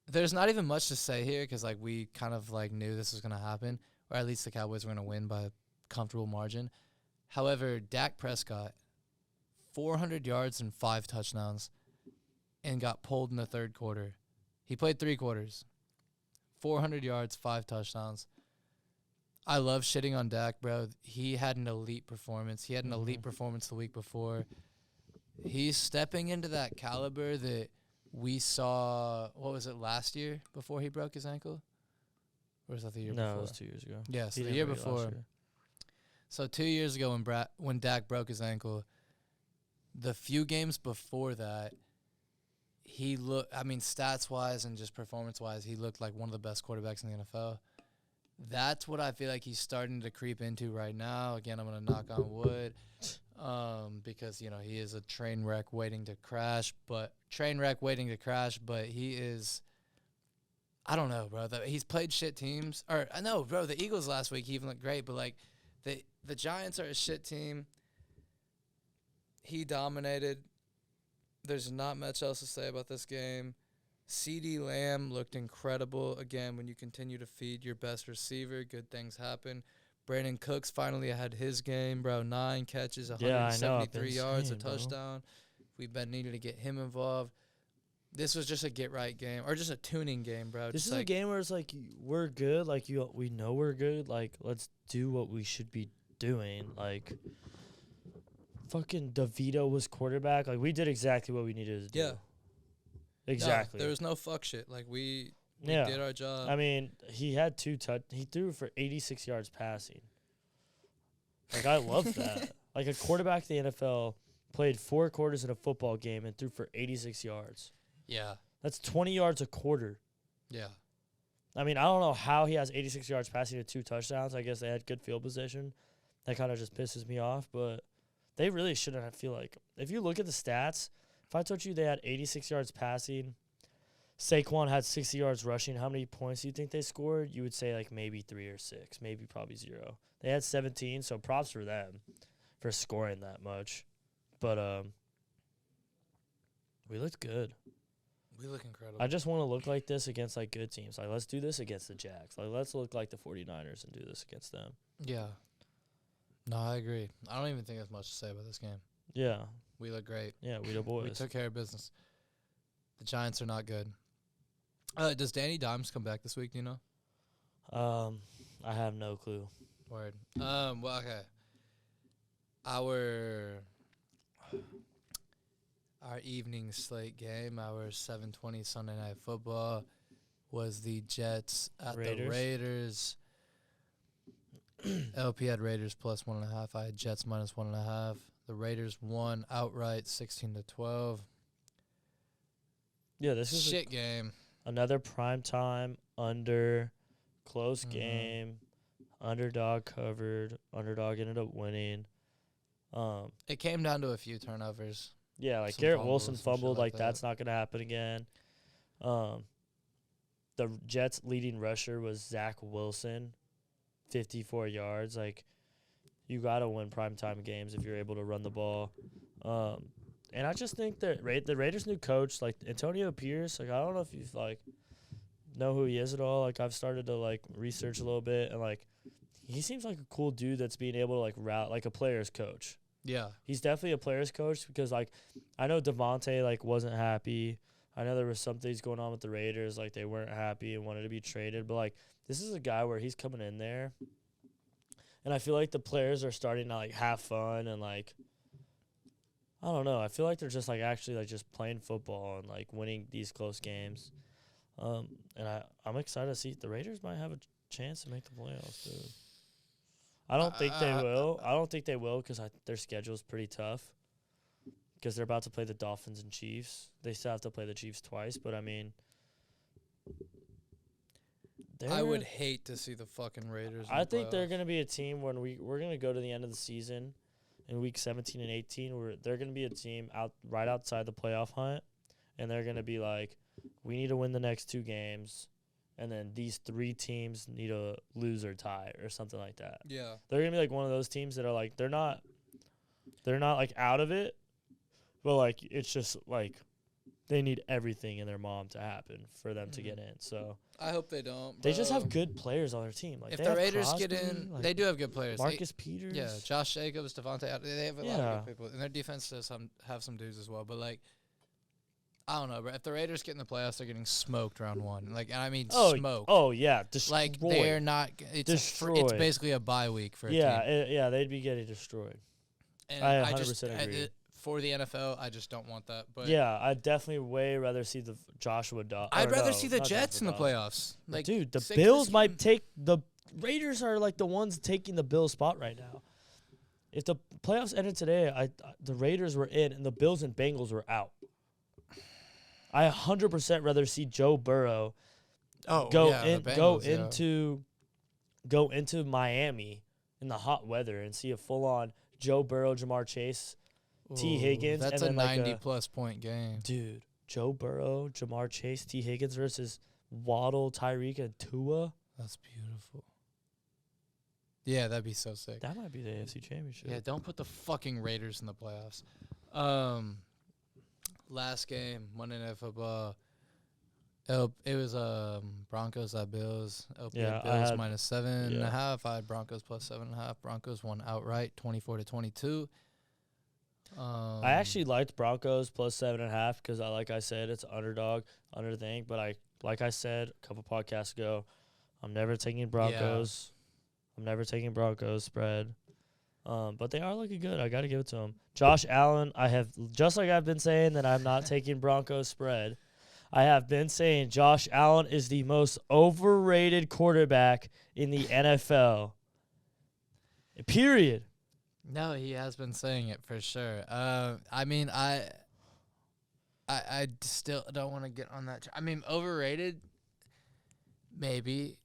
There's not even much to say here because like we kind of like knew this was going to happen, or at least the Cowboys were going to win by a comfortable margin. However, Dak Prescott, 400 yards and 5 touchdowns, and got pulled in the third quarter. He played 3 quarters, 400 yards, 5 touchdowns. I love shitting on Dak, bro. He had an elite performance. He had an elite performance the week before. He's stepping into that caliber that we saw, what was it, last year before he broke his ankle? Or was that the year before? No, it was 2 years ago. Yeah, so the year before. So 2 years ago when Dak broke his ankle, the few games before that, he looked, stats-wise and just performance-wise, he looked like one of the best quarterbacks in the NFL. That's what I feel like he's starting to creep into right now. Again, I'm going to knock on wood because, he is a train wreck waiting to crash. But he is, I don't know, bro. He's played shit teams. Or, I know, bro, the Eagles last week, he even looked great. But, like, the Giants are a shit team. He dominated. There's not much else to say about this game. CeeDee Lamb looked incredible. Again, when you continue to feed your best receiver, good things happen. Brandon Cooks finally had his game, bro. 9 catches, 173 yards, a touchdown. We've been needing to get him involved. This was just a get-right game, or just a tuning game, bro. This is a game where it's like, we're good. Like, we know we're good. Like, let's do what we should be doing. Like, fucking DeVito was quarterback. Like, we did exactly what we needed to do. Yeah. Exactly. No, there was no fuck shit. Like, we did our job. I mean, he had 2 he threw for 86 yards passing. Like, I love that. Like, a quarterback in the NFL played 4 quarters in a football game and threw for 86 yards. Yeah. That's 20 yards a quarter. Yeah. I mean, I don't know how he has 86 yards passing to 2 touchdowns. I guess they had good field position. That kind of just pisses me off, but they really shouldn't. I feel like if you look at the stats, if I told you they had 86 yards passing, Saquon had 60 yards rushing, how many points do you think they scored? You would say like maybe 3 or 6, maybe probably 0. They had 17, so props for them for scoring that much. But we looked good. We look incredible. I just want to look like this against like good teams. Like, let's do this against the Jags. Like, let's look like the 49ers and do this against them. Yeah. No, I agree. I don't even think there's much to say about this game. Yeah. We look great. Yeah, we the boys. We took care of business. The Giants are not good. Does Danny Dimes come back this week, do you know? I have no clue. Word. Well, okay. I our evening slate game, our 7:20 Sunday Night Football, was the Jets at the Raiders. LP had Raiders plus 1.5. I had Jets minus 1.5. The Raiders won outright 16-12. Yeah, this is shit game. Another primetime under close game. Underdog covered. Underdog ended up winning. It came down to a few turnovers. Yeah, like Garrett Wilson fumbled. Like that's not going to happen again. The Jets' leading rusher was Zach Wilson, 54 yards. Like, you got to win primetime games if you're able to run the ball. And I just think that the Raiders' new coach, like Antonio Pierce, like I don't know if you've like know who he is at all. Like I've started to like research a little bit, and like he seems like a cool dude that's being able to like route like a player's coach. Yeah, he's definitely a player's coach because like I know Devontae like wasn't happy. I know there was some things going on with the Raiders, like they weren't happy and wanted to be traded. But like this is a guy where he's coming in there, and I feel like the players are starting to like have fun and like. I don't know. I feel like they're just like actually like just playing football and like winning these close games. And I'm excited to see the Raiders might have a chance to make the playoffs, dude. I don't think they will. I don't think they will because their schedule is pretty tough. Because they're about to play the Dolphins and Chiefs. They still have to play the Chiefs twice, but I mean, I would hate to see the fucking Raiders. I think they're gonna be a team when we're gonna go to the end of the season. In week 17 and 18, where they're going to be a team right outside the playoff hunt, and they're going to be like, we need to win the next 2 games, and then these 3 teams need to lose or tie or something like that. Yeah. They're going to be like one of those teams that are like, they're not like out of it, but like it's just like they need everything in their mom to happen for them to get in. So I hope they don't. They just have good players on their team. Like if the Raiders get in, like they do have good players. Marcus Peters. Yeah, Josh Jacobs, Devontae. They have a lot of good people. And their defense does have some dudes as well. But, like, I don't know, bro. If the Raiders get in the playoffs, they're getting smoked round 1. Like, and I mean smoked. Oh, yeah. Destroyed. Like, they're not – it's basically a bye week for a team. Yeah, they'd be getting destroyed. And I 100% agree. For the NFL, I just don't want that. But yeah, I'd definitely way rather see the Joshua Dobbs. I'd rather see the Jets in the playoffs. Like, dude, the Bills might take the Raiders are like the ones taking the Bills spot right now. If the playoffs ended today, the Raiders were in and the Bills and Bengals were out. I 100% rather see Joe Burrow go into Miami in the hot weather and see a full on Joe Burrow, Jamar Chase. T. Higgins. That's a 90-plus point game. Dude, Joe Burrow, Jamar Chase, T. Higgins versus Waddle, Tyreek, and Tua. That's beautiful. Yeah, that'd be so sick. That might be the AFC Championship. Yeah, don't put the fucking Raiders in the playoffs. Last game, Monday Night Football. It was Broncos at Bills. Bills minus 7.5. I had Broncos plus 7.5. Broncos won outright, 24-22. I actually liked Broncos plus 7.5 because, like I said, it's underdog, under thing. But like I said a couple podcasts ago, I'm never taking Broncos. Yeah. I'm never taking Broncos spread. But they are looking good. I got to give it to them. Josh Allen, just like I've been saying that I'm not taking Broncos spread. I have been saying Josh Allen is the most overrated quarterback in the NFL. Period. No, he has been saying it for sure. I mean, I still don't want to get on that. I mean, overrated, maybe.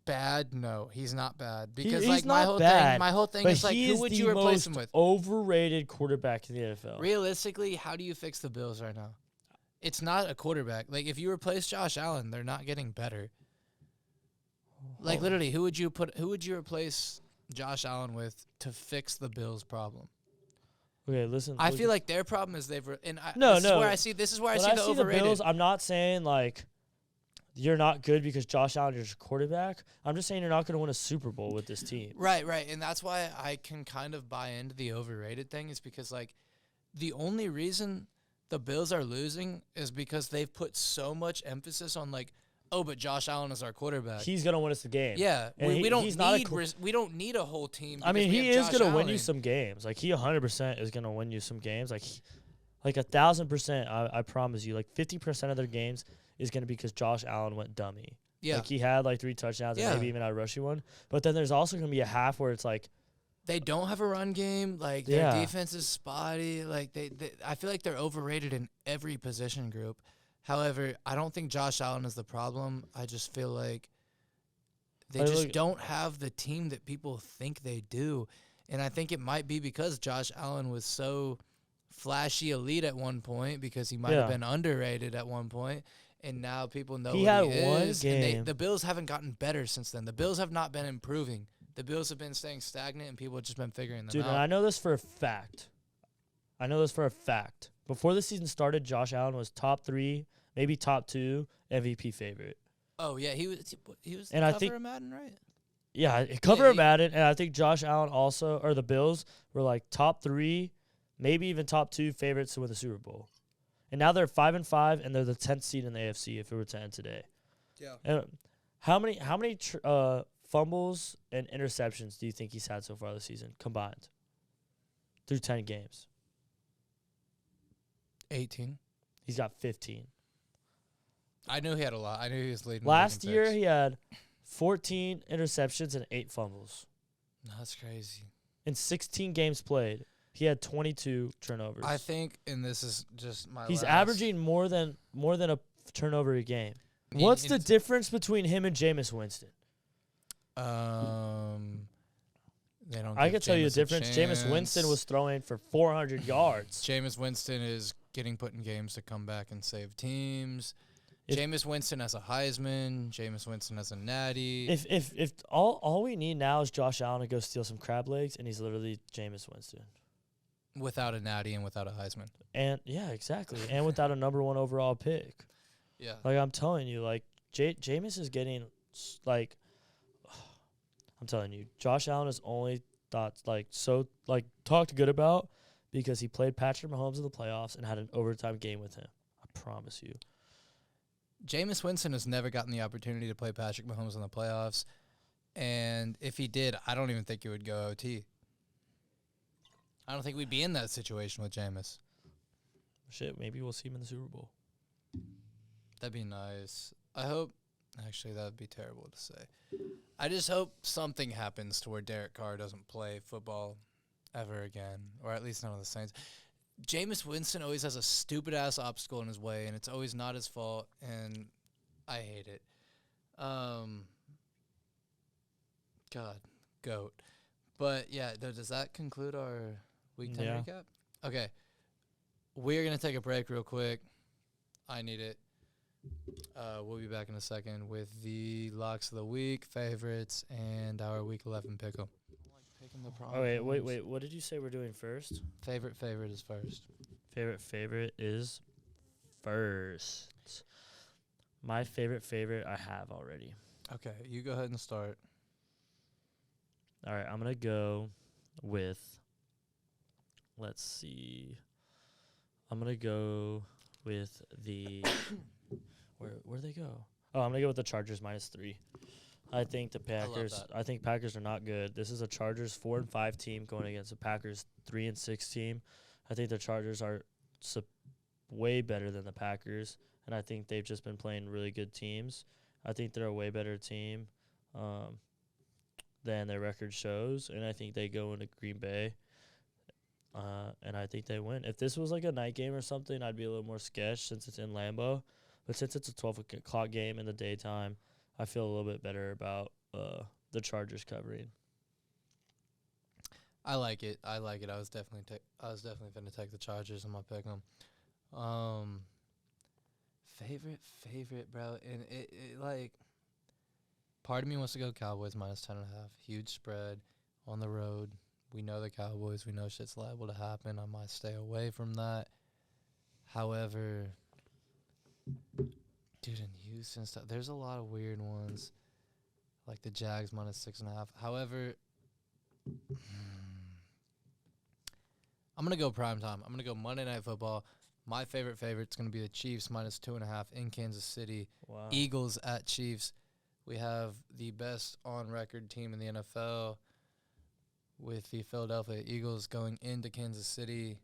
Bad, no, he's not bad. Because he's my whole thing is like, who would you replace him with? Overrated quarterback in the NFL. Realistically, how do you fix the Bills right now? It's not a quarterback. Like, if you replace Josh Allen, they're not getting better. Like, literally, who would you replace Josh Allen with to fix the Bills' problem? Okay, listen. I feel like their problem is this is where I see the overrated. The Bills, I'm not saying like you're not good because Josh Allen is a quarterback. I'm just saying you're not going to win a Super Bowl with this team. Right, and that's why I can kind of buy into the overrated thing is because like the only reason the Bills are losing is because they've put so much emphasis on like, oh, but Josh Allen is our quarterback. He's going to win us the game. Yeah. We don't need a whole team. I mean, he is going to win you some games. Like, he 100% is going to win you some games. Like, like 1,000%. I promise you, like 50% of their games is gonna be because Josh Allen went dummy. Yeah. Like he had like 3 touchdowns and maybe even a rushing one. But then there's also gonna be a half where it's like they don't have a run game. Like their defense is spotty. Like they I feel like they're overrated in every position group. However, I don't think Josh Allen is the problem. I just feel like they just don't have the team that people think they do. And I think it might be because Josh Allen was so flashy elite at one point because he might have been underrated at one point. And now people know he had one game. And the Bills haven't gotten better since then. The Bills have not been improving. The Bills have been staying stagnant, and people have just been figuring them out. Dude, and I know this for a fact. Before the season started, Josh Allen was top 3, maybe top 2 MVP favorite. Oh, yeah. He was and the cover of Madden, right? Yeah, cover of Madden. And I think Josh Allen also, or the Bills, were like top 3, maybe even top 2 favorites to win the Super Bowl. And now they're 5-5, and they're the 10th seed in the AFC if it were to end today. Yeah. And how many fumbles and interceptions do you think he's had so far this season combined through 10 games? 18. He's got 15. I knew he had a lot. I knew he was leading. Last year, he had 14 interceptions and 8 fumbles. That's crazy. In 16 games played, he had 22 turnovers. I think, and this is just my He's averaging more than a turnover a game. What's the difference between him and Jameis Winston? They don't. I can tell you the difference. Jameis Winston was throwing for 400 yards. Jameis Winston is getting put in games to come back and save teams. Jameis Winston has a Heisman. Jameis Winston has a Natty. If all we need now is Josh Allen to go steal some crab legs, and he's literally Jameis Winston. Without a Natty and without a Heisman. And yeah, exactly. And without a number 1 overall pick. Yeah. Like I'm telling you, like Jameis is getting like I'm telling you, Josh Allen is only talked good about because he played Patrick Mahomes in the playoffs and had an overtime game with him. I promise you. Jameis Winston has never gotten the opportunity to play Patrick Mahomes in the playoffs. And if he did, I don't even think it would go OT. I don't think we'd be in that situation with Jameis. Shit, maybe we'll see him in the Super Bowl. That'd be nice. I hope. Actually, that would be terrible to say. I just hope something happens to where Derek Carr doesn't play football ever again, or at least none of the Saints. Jameis Winston always has a stupid-ass obstacle in his way, and it's always not his fault, and I hate it. God, GOAT. But, yeah, does that conclude our Week 10 recap? Okay. We're going to take a break real quick. I need it. We'll be back in a second with the locks of the week, favorites, and our Week 11 pick'em. Oh, wait. What did you say we're doing first? Favorite is first. Favorite is first. My favorite I have already. Okay, you go ahead and start. All right, I'm going to go with, let's see. I'm going to go with the... Where'd they go? Oh, I'm going to go with the Chargers -3. I think Packers are not good. This is a Chargers 4-5 team going against a Packers 3-6 team. I think the Chargers are way better than the Packers, and I think they've just been playing really good teams. I think they're a way better team than their record shows, and I think they go into Green Bay, and I think they win. If this was like a night game or something, I'd be a little more sketched since it's in Lambeau. But since it's a 12 o'clock game in the daytime, I feel a little bit better about the Chargers covering. I like it. I was definitely going to take the Chargers in my pick 'em. Favorite, bro. And it like, part of me wants to go Cowboys -10.5. Huge spread on the road. We know the Cowboys. We know shit's liable to happen. I might stay away from that. However, dude, in Houston stuff, there's a lot of weird ones, like the Jags -6.5. However, I'm gonna go primetime. I'm gonna go Monday Night Football. My favorite's gonna be the Chiefs -2.5 in Kansas City. Wow. Eagles at Chiefs. We have the best on-record team in the NFL with the Philadelphia Eagles going into Kansas City.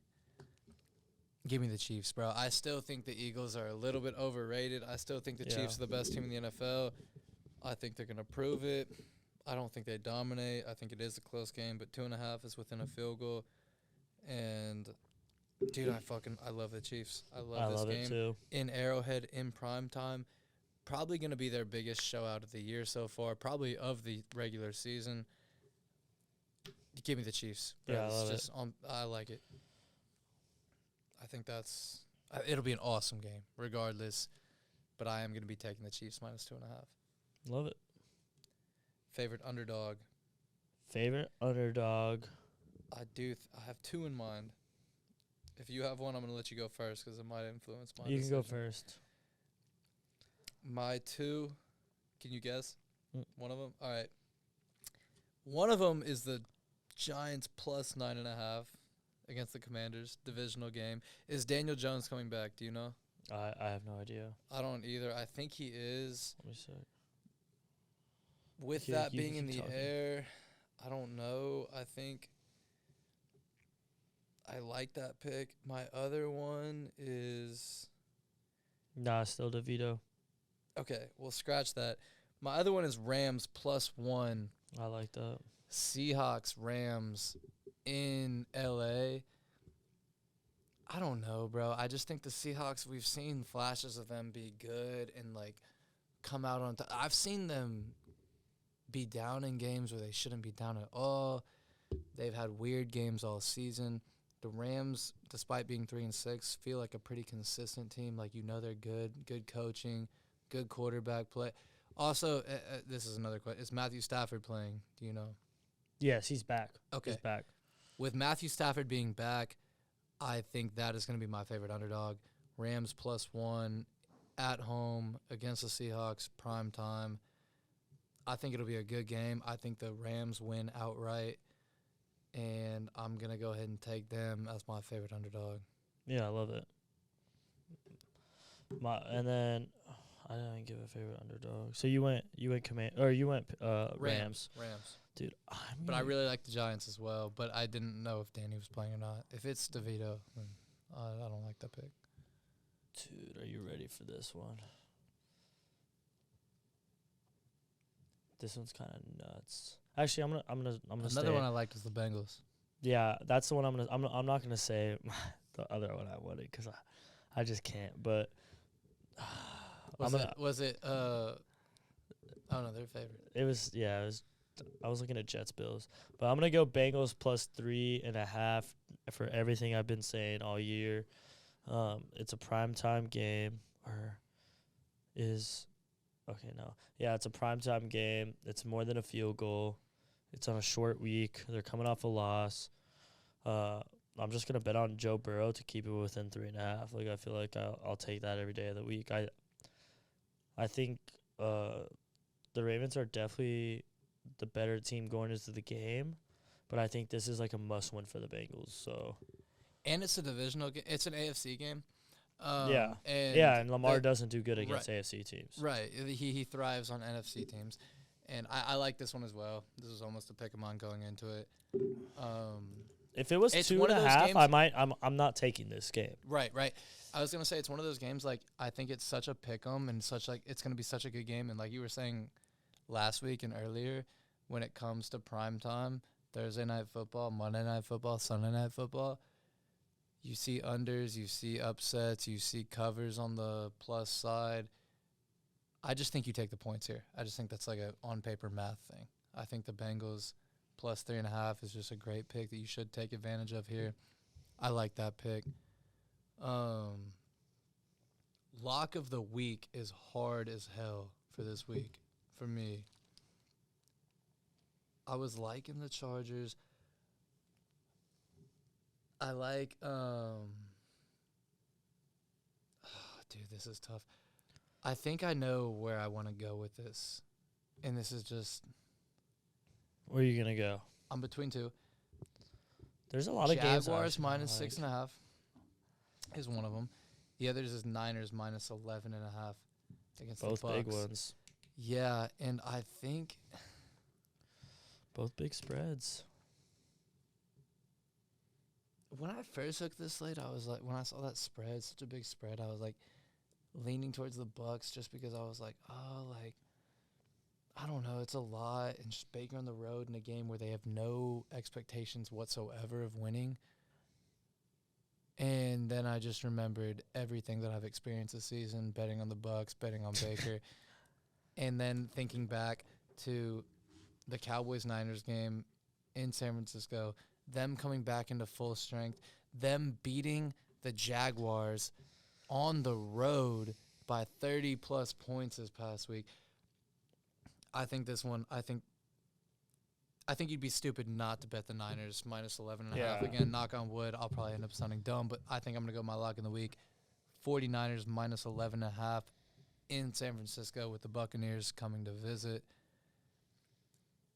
Give me the Chiefs, bro. I still think the Eagles are a little bit overrated. I still think the Chiefs are the best team in the NFL. I think they're going to prove it. I don't think they dominate. I think it is a close game, but 2.5 is within a field goal. And, dude, I love the Chiefs. I love this game. It too. In Arrowhead, in prime time. Probably going to be their biggest show out of the year so far, probably of the regular season. Give me the Chiefs. Yeah, I love it. I like it. I think it'll be an awesome game, regardless. But I am going to be taking the Chiefs -2.5. Love it. Favorite underdog. Favorite underdog. I have 2 in mind. If you have one, I'm going to let you go first because it might influence my You decision. can go first. My 2, can you guess? One of them? All right. One of them is the Giants +9.5 against the Commanders, divisional game. Is Daniel Jones coming back? Do you know? I have no idea. I don't either. I think he is. Let me see. With that being in the air, I don't know. I think I like that pick. My other one is... Nah, still DeVito. Okay, we'll scratch that. My other one is Rams +1. I like that. Seahawks, Rams in L.A. I don't know, bro. I just think the Seahawks, we've seen flashes of them be good and, like, come out on top. I've seen them be down in games where they shouldn't be down at all. They've had weird games all season. The Rams, despite being 3-6, feel like a pretty consistent team. Like, they're good coaching, good quarterback play. Also, this is another question. Is Matthew Stafford playing? Do you know? Yes, he's back. Okay. He's back. With Matthew Stafford being back, I think that is going to be my favorite underdog. Rams +1 at home against the Seahawks, prime time. I think it'll be a good game. I think the Rams win outright, and I'm going to go ahead and take them as my favorite underdog. Yeah, I love it. And then I didn't give a favorite underdog. So you went Rams. Rams. Dude, but I really like the Giants as well, but I didn't know if Danny was playing or not. If it's DeVito, then I don't like that pick. Dude, are you ready for this one? This one's kind of nuts. Actually, I'm gonna Another one I liked is the Bengals. Yeah, that's the one I'm not gonna say the other one I wanted because I just can't. But was it? Oh no, their favorite. It was. I was looking at Jets Bills, but I'm gonna go Bengals +3.5 for everything I've been saying all year. It's a primetime game, it's a primetime game. It's more than a field goal. It's on a short week. They're coming off a loss. I'm just gonna bet on Joe Burrow to keep it within 3.5. Like, I feel like I'll take that every day of the week. I think the Ravens are definitely the better team going into the game, but I think this is like a must-win for the Bengals. So, and it's a divisional game. It's an AFC game. And Lamar doesn't do good against AFC teams. Right. He thrives on NFC teams, and I like this one as well. This is almost a pick of mine going into it. If it was 2.5, I'm not taking this game. Right. I was gonna say it's one of those games. Like, I think it's such a pick 'em and it's gonna be such a good game. And like you were saying last week and earlier, when it comes to prime time, Thursday night football, Monday night football, Sunday night football, you see unders, you see upsets, you see covers on the plus side. I just think you take the points here. I just think that's like a on-paper math thing. I think the Bengals +3.5 is just a great pick that you should take advantage of here. I like that pick. Lock of the week is hard as hell for this week for me. I was liking the Chargers. I like dude, this is tough. I think I know where I want to go with this. And this is just... Where are you going to go? I'm between two. There's a lot of games. Jaguars -6.5 is one of them. The others is Niners -11.5 against both the Bucs. Big ones. Yeah, and I think... Both big spreads. when I first looked at this slate, I was like, when I saw that spread, such a big spread, I was like leaning towards the Bucks just because I was like, oh, like, I don't know, it's a lot, and just Baker on the road in a game where they have no expectations whatsoever of winning. And then I just remembered everything that I've experienced this season, betting on the Bucks, betting on Baker, and then thinking back to the Cowboys-Niners game in San Francisco, them coming back into full strength, them beating the Jaguars on the road by 30-plus points this past week. I think this one, I think you'd be stupid not to bet the Niners minus 11.5. Yeah. Again, knock on wood, I'll probably end up sounding dumb, but I think I'm going to go my lock in the week. 49ers minus 11.5 in San Francisco with the Buccaneers coming to visit.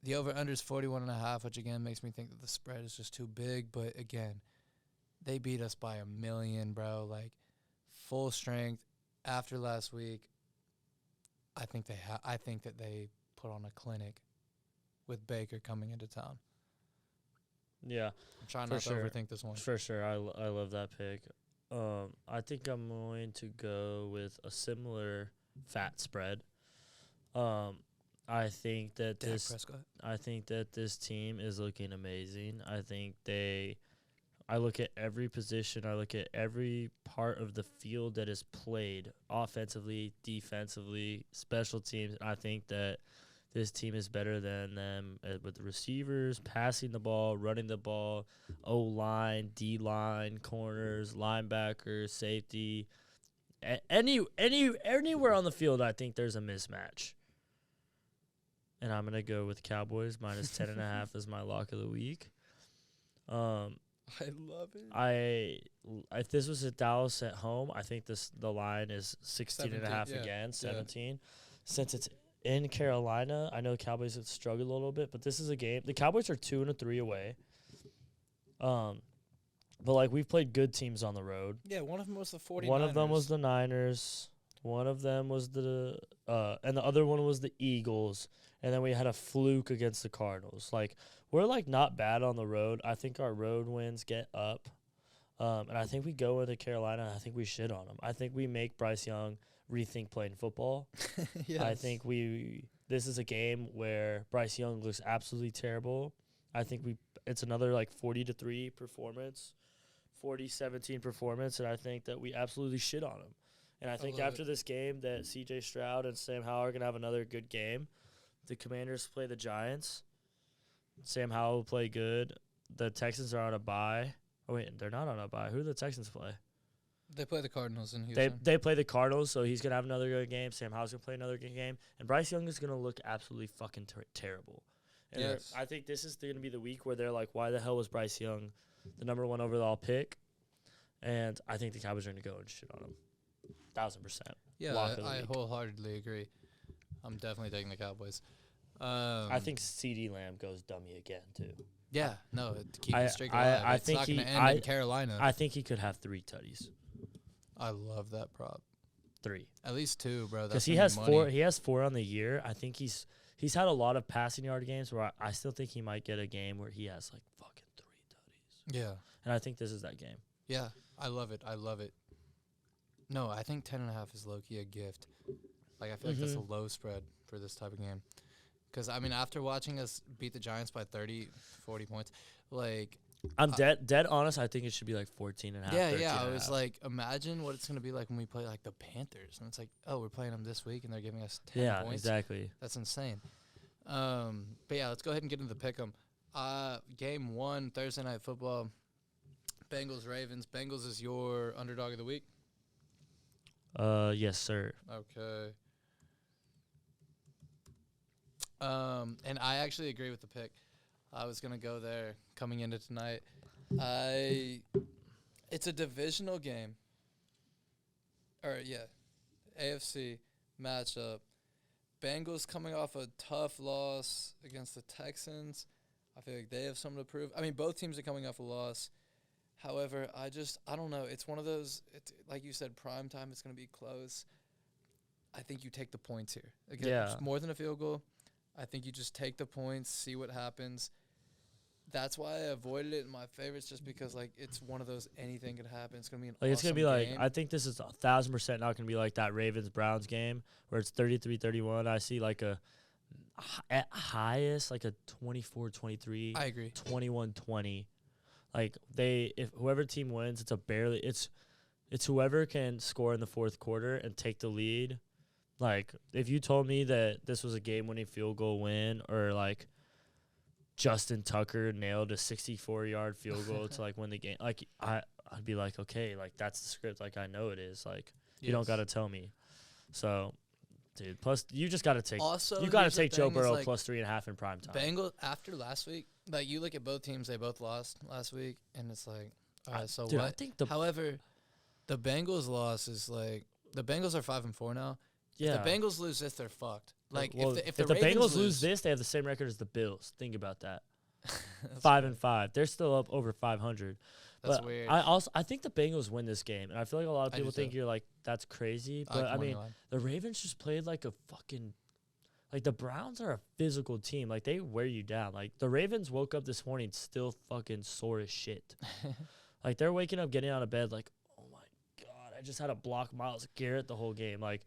The over-under is 41.5, which, again, makes me think that the spread is just too big. But, again, they beat us by 1 million, bro. Like, full strength after last week. I think that they put on a clinic with Baker coming into town. Yeah. I'm trying not to overthink this one. For sure. I love that pick. I think I'm going to go with a similar fat spread. I think that this team is looking amazing. I look at every position. I look at every part of the field that is played offensively, defensively, special teams. I think that this team is better than them with the receivers, passing the ball, running the ball, O-line, D-line, corners, linebackers, safety. Anywhere on the field, I think there's a mismatch. And I'm going to go with Cowboys minus 10.5 as my lock of the week. I love it. If this was at Dallas at home, I think the line is 16.5 again, 17. Yeah. Since it's in Carolina, I know Cowboys have struggled a little bit, but this is a game. The Cowboys are 2-3 away. But like we've played good teams on the road. Yeah, one of them was the 49ers. One of them was the Niners. One of them was and the other one was the Eagles. And then we had a fluke against the Cardinals. Like, we're, like, not bad on the road. I think our road wins get up. And I think we go into Carolina, and I think we shit on them. I think we make Bryce Young rethink playing football. Yes. I think this is a game where Bryce Young looks absolutely terrible. I think it's another, like, 40-3 performance, 40-17 performance, and I think that we absolutely shit on him. And I think after this game that C.J. Stroud and Sam Howell are going to have another good game. The Commanders play the Giants. Sam Howell will play good. The Texans are on a bye. Oh, wait, they're not on a bye. Who do the Texans play? They play the Cardinals in Houston. They play the Cardinals, so he's going to have another good game. Sam Howell's going to play another good game. And Bryce Young is going to look absolutely fucking terrible. And yes. I think this is going to be the week where they're like, why the hell was Bryce Young the number one overall pick? And I think the Cowboys are going to go and shit on him. 1,000%. Yeah, I wholeheartedly agree. I'm definitely taking the Cowboys. I think CeeDee Lamb goes dummy again, too. Yeah, no, to keep the streak alive. It's not going to end in Carolina. I think he could have 3 tutties. I love that prop. 3. At least 2, bro. Because he has 4. He has 4 on the year. I think he's had a lot of passing yard games where I still think he might get a game where he has, like, fucking 3 tutties. Yeah. And I think this is that game. Yeah, I love it. No, I think 10.5 is low-key a gift. Like, I feel like that's a low spread for this type of game. Because, I mean, after watching us beat the Giants by 30, 40 points, like... I'm dead honest. I think it should be like 14.5. Yeah. I was like, imagine what it's going to be like when we play, like, the Panthers. And it's like, oh, we're playing them this week, and they're giving us 10 points. Yeah, exactly. That's insane. But, yeah, let's go ahead and get into the pick'em. Game 1, Thursday Night Football, Bengals-Ravens. Bengals is your underdog of the week? Yes, sir. Okay. And I actually agree with the pick. I was going to go there coming into tonight. It's a divisional game. AFC matchup. Bengals coming off a tough loss against the Texans. I feel like they have something to prove. I mean, both teams are coming off a loss. However, I don't know. It's one of those, like you said, prime time. It's going to be close. I think you take the points here. Again, it's more than a field goal. I think you just take the points, see what happens. That's why I avoided it in my favorites, just because like it's one of those anything could happen. It's gonna be an Like, it's going to be like, game. I think this is 1,000% not going to be like that Ravens-Browns game where it's 33-31. I see like at highest, like a 24-23. I agree. 21-20. Like, if whoever team wins, it's whoever can score in the fourth quarter and take the lead. Like, if you told me that this was a game-winning field goal win, or like Justin Tucker nailed a 64-yard field goal to like win the game, like I'd be like, okay, like that's the script. Like, I know it is. Like, you don't got to tell me. So, dude, plus you just got to take. Also, you got to take Joe Burrow like plus 3.5 in prime time. Bengals after last week, like you look at both teams, they both lost last week, and it's like, all right, so dude, what? I think however, the Bengals loss is like the Bengals are 5-4 now. Yeah. If the Bengals lose this, they're fucked. Like, well, if the Bengals lose this, they have the same record as the Bills. Think about that. 5-5. They're still up over 500. That's weird. I think the Bengals win this game, and I feel like a lot of people think you're like, that's crazy. But I mean, the Ravens just played like a fucking, like the Browns are a physical team. Like, they wear you down. Like, the Ravens woke up this morning still fucking sore as shit. Like, they're waking up, getting out of bed, like, oh my god, I just had to block Myles Garrett the whole game. Like,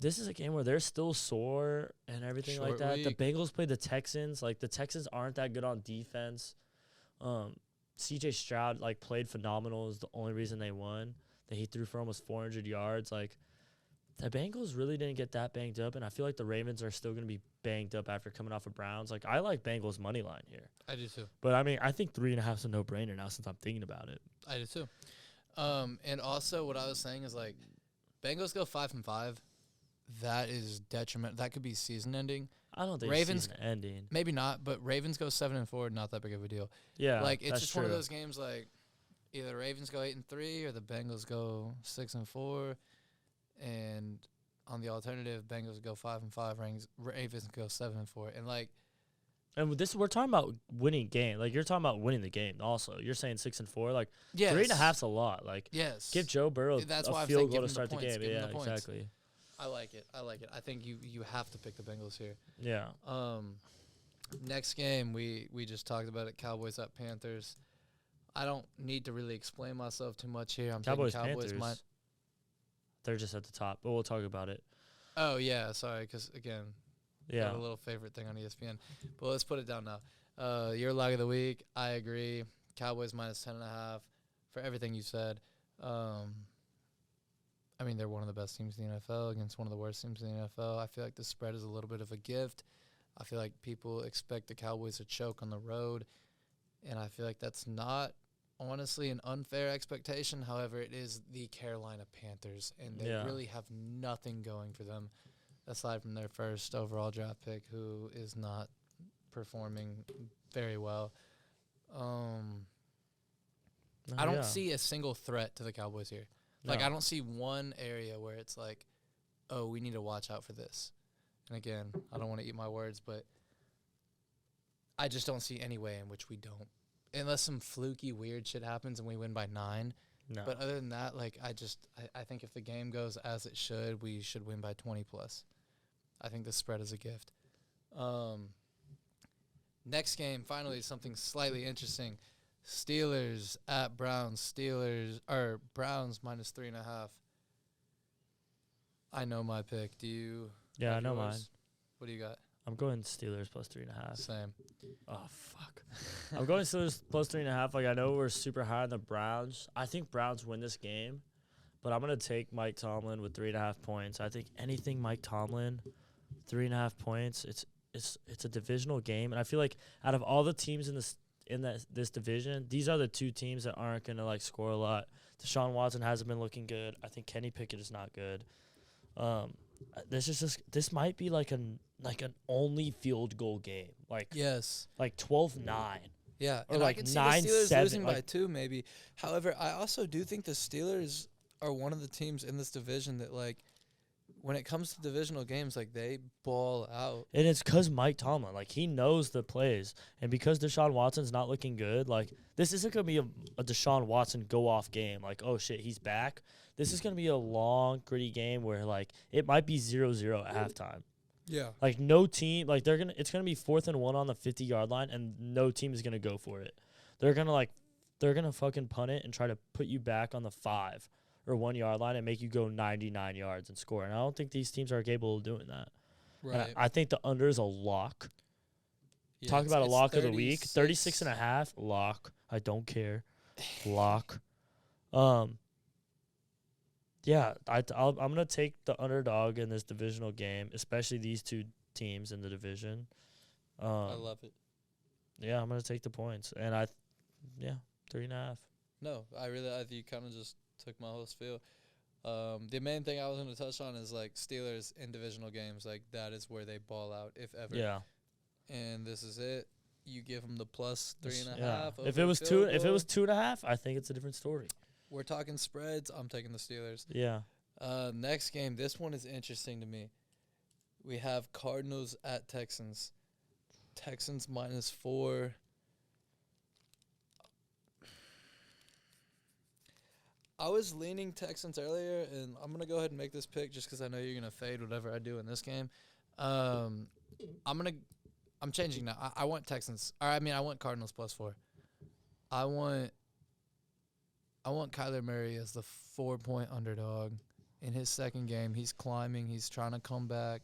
this is a game where they're still sore and everything like that. Week. The Bengals played the Texans. Like, the Texans aren't that good on defense. C.J. Stroud, like, played phenomenal. Is the only reason they won. That he threw for almost 400 yards. Like, the Bengals really didn't get that banged up, and I feel like the Ravens are still going to be banged up after coming off of Browns. Like, I like Bengals money line here. I do too. But, I mean, I think 3.5 is a no-brainer now since I'm thinking about it. I do too. And also what I was saying is, like, Bengals go 5-5. That is detrimental. That could be season ending. I don't think Ravens season ending. Maybe not, but Ravens go 7-4. Not that big of a deal. Yeah, like it's just true. One of those games. Like either Ravens go 8-3 or the Bengals go 6-4, and on the alternative, Bengals go 5-5. Ravens go 7-4, and like. And this, we're talking about winning game. Like, you're talking about winning the game. Also, you're saying 6-4. Like, yes. 3.5's a lot. Like, yes. Give Joe Burrow a field goal to start the game. Yeah, exactly. I like it. I think you have to pick the Bengals here. Yeah. Next game, we just talked about it. Cowboys at Panthers. I don't need to really explain myself too much here. I'm Cowboys, taking Cowboys. Panthers. They're just at the top, but we'll talk about it. Oh yeah, sorry. Because again, yeah, got a little favorite thing on ESPN. But let's put it down now. Your log of the week. I agree. Cowboys minus 10.5 for everything you said. I mean, they're one of the best teams in the NFL against one of the worst teams in the NFL. I feel like the spread is a little bit of a gift. I feel like people expect the Cowboys to choke on the road, and I feel like that's not, honestly, an unfair expectation. However, it is the Carolina Panthers, and they really have nothing going for them aside from their first overall draft pick, who is not performing very well. I don't see a single threat to the Cowboys here. Like, I don't see one area where it's like, oh, we need to watch out for this. And again, I don't want to eat my words, but I just don't see any way in which we don't. Unless some fluky, weird shit happens and we win by 9. No. But other than that, like, I think if the game goes as it should, we should win by 20+. I think the spread is a gift. Next game, finally, something slightly interesting. Steelers at Browns. Browns minus 3.5. I know my pick. Do you? Yeah, I know mine. What do you got? I'm going Steelers plus 3.5. Same. Oh, fuck. I'm going Steelers plus 3.5. Like, I know we're super high on the Browns. I think Browns win this game, but I'm going to take Mike Tomlin with 3.5 points. I think anything Mike Tomlin, 3.5 points, it's a divisional game. And I feel like out of all the teams in this division, these are the two teams that aren't going to, like, score a lot. Deshaun Watson hasn't been looking good. I think Kenny Pickett is not good. This might be like an only field goal game. Like, yes. Like 12-9. Yeah. Or and like I can see 9-7. the Steelers losing by 2 maybe. However, I also do think the Steelers are one of the teams in this division that, like, when it comes to divisional games, like, they ball out. And it's because Mike Tomlin, like, he knows the plays. And because Deshaun Watson's not looking good, like, this isn't going to be a Deshaun Watson go-off game. Like, oh, shit, he's back. This is going to be a long, gritty game where, like, it might be 0-0 at halftime. Yeah. Like no team, like it's gonna be 4th and 1 on the 50-yard line, and no team is gonna go for it. They're gonna fucking punt it and try to put you back on the 5 or 1 yard line and make you go 99 yards and score. And I don't think these teams are capable of doing that. Right. And I think the under is a lock. Yeah, Talk about a lock of the week. 36 36.5 lock. I don't care. Lock. Yeah, I'm gonna take the underdog in this divisional game, especially these two teams in the division. I love it. Yeah, I'm gonna take the points, and 3.5. No, I think you kind of just took my whole spiel. The main thing I was going to touch on is like Steelers in divisional games, like that is where they ball out, if ever. Yeah. And this is it. You give them the plus 3.5. Yeah. If it was 2.5, I think it's a different story. We're talking spreads. I'm taking the Steelers. Yeah. Next game. This one is interesting to me. We have Cardinals at Texans. Texans -4. I was leaning Texans earlier, and I'm going to go ahead and make this pick just because I know you're going to fade whatever I do in this game. I'm changing now. I want Texans. I want Cardinals +4. I want Kyler Murray as the 4-point underdog in his second game. He's climbing. He's trying to come back.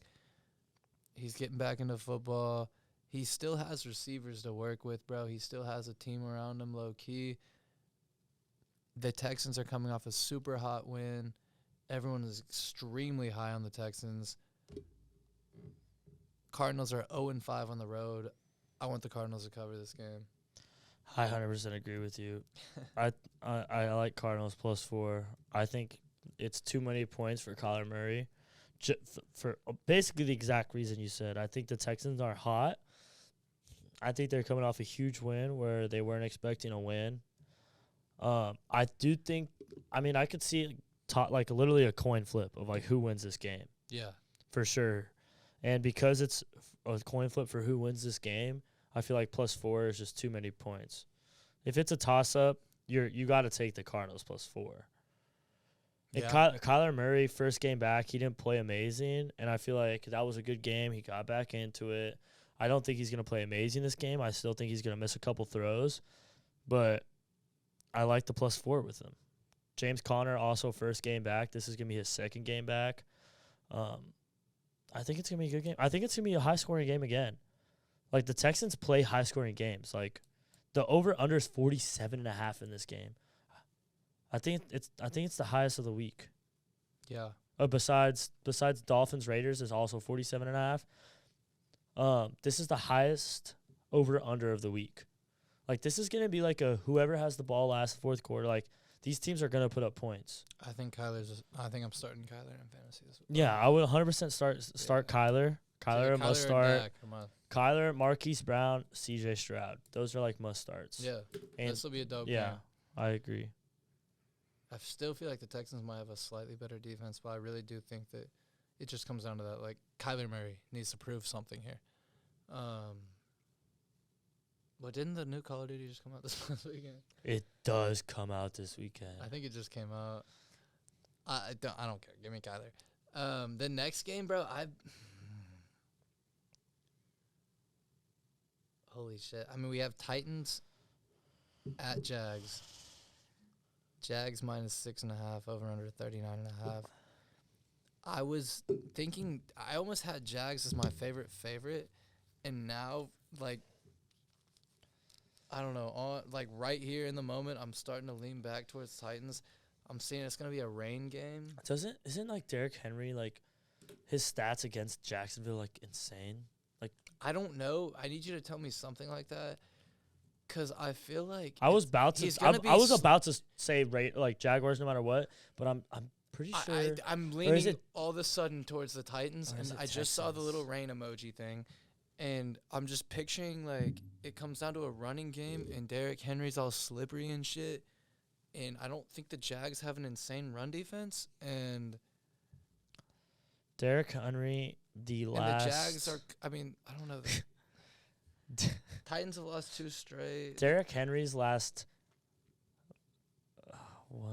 He's getting back into football. He still has receivers to work with, bro. He still has a team around him, low-key. The Texans are coming off a super hot win. Everyone is extremely high on the Texans. Cardinals are 0-5 on the road. I want the Cardinals to cover this game. I 100% agree with you. I like Cardinals +4. I think it's too many points for Kyler Murray. For basically the exact reason you said. I think the Texans are hot. I think they're coming off a huge win where they weren't expecting a win. I do think, I could see like literally a coin flip of like who wins this game. Yeah. For sure. And because it's a coin flip for who wins this game, I feel like +4 is just too many points. If it's a toss-up, you got to take the Cardinals +4. And Kyler Murray, first game back, he didn't play amazing, and I feel like that was a good game. He got back into it. I don't think he's going to play amazing this game. I still think he's going to miss a couple throws, but I like the +4 with him. James Conner, also first game back. This is going to be his second game back. I think it's going to be a good game. I think it's going to be a high-scoring game again. Like, the Texans play high-scoring games. Like, the over-under is 47.5 in this game. I think it's the highest of the week. Yeah. Besides Dolphins Raiders is also 47.5. This is the highest over-under of the week. Like, this is going to be like a whoever has the ball last fourth quarter. Like, these teams are going to put up points. I think I'm starting Kyler in fantasy this week. Yeah, I would 100% start Kyler. Kyler must start. Kyler, Marquise Brown, CJ Stroud. Those are like must starts. Yeah. This will be a dope game. Yeah, I agree. I still feel like the Texans might have a slightly better defense, but I really do think that it just comes down to that. Like, Kyler Murray needs to prove something here. But didn't the new Call of Duty just come out this last weekend? It does come out this weekend. I think it just came out. I don't care. Give me Kyler. The next game, bro, holy shit. We have Titans at Jags. Jags -6.5, over under 39.5. I was thinking, I almost had Jags as my favorite, and now, like, I don't know, right here in the moment, I'm starting to lean back towards Titans. I'm seeing it's going to be a rain game. Isn't like Derrick Henry, like, his stats against Jacksonville, like, insane? Like, I don't know. I need you to tell me something like that. Because I feel like I was about to say like Jaguars no matter what, but I'm pretty sure I'm leaning all of a sudden towards the Titans, and I just saw the little rain emoji thing, and I'm just picturing like it comes down to a running game, and Derrick Henry's all slippery and shit, and I don't think the Jags have an insane run defense, and Derrick Henry the Jags are. I don't know. Titans have lost 2 straight. Derrick Henry's last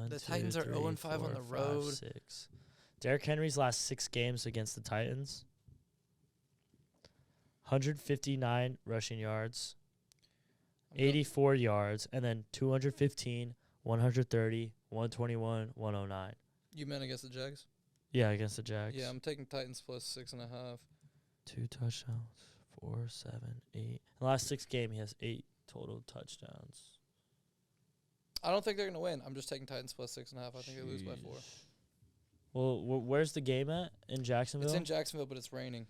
The Titans are 0-5 on the road. 6. Derrick Henry's last 6 games against the Titans. 159 rushing yards, 84 yards, and then 215, 130, 121, 109. You meant against the Jags? Yeah, against the Jags. Yeah, I'm taking Titans plus 6.5. 2 touchdowns, 4, 7, 8. In the last 6 games, he has 8 total touchdowns. I don't think they're going to win. I'm just taking Titans plus 6.5. I think they lose by 4. Well, where's the game at? In Jacksonville? It's in Jacksonville, but it's raining.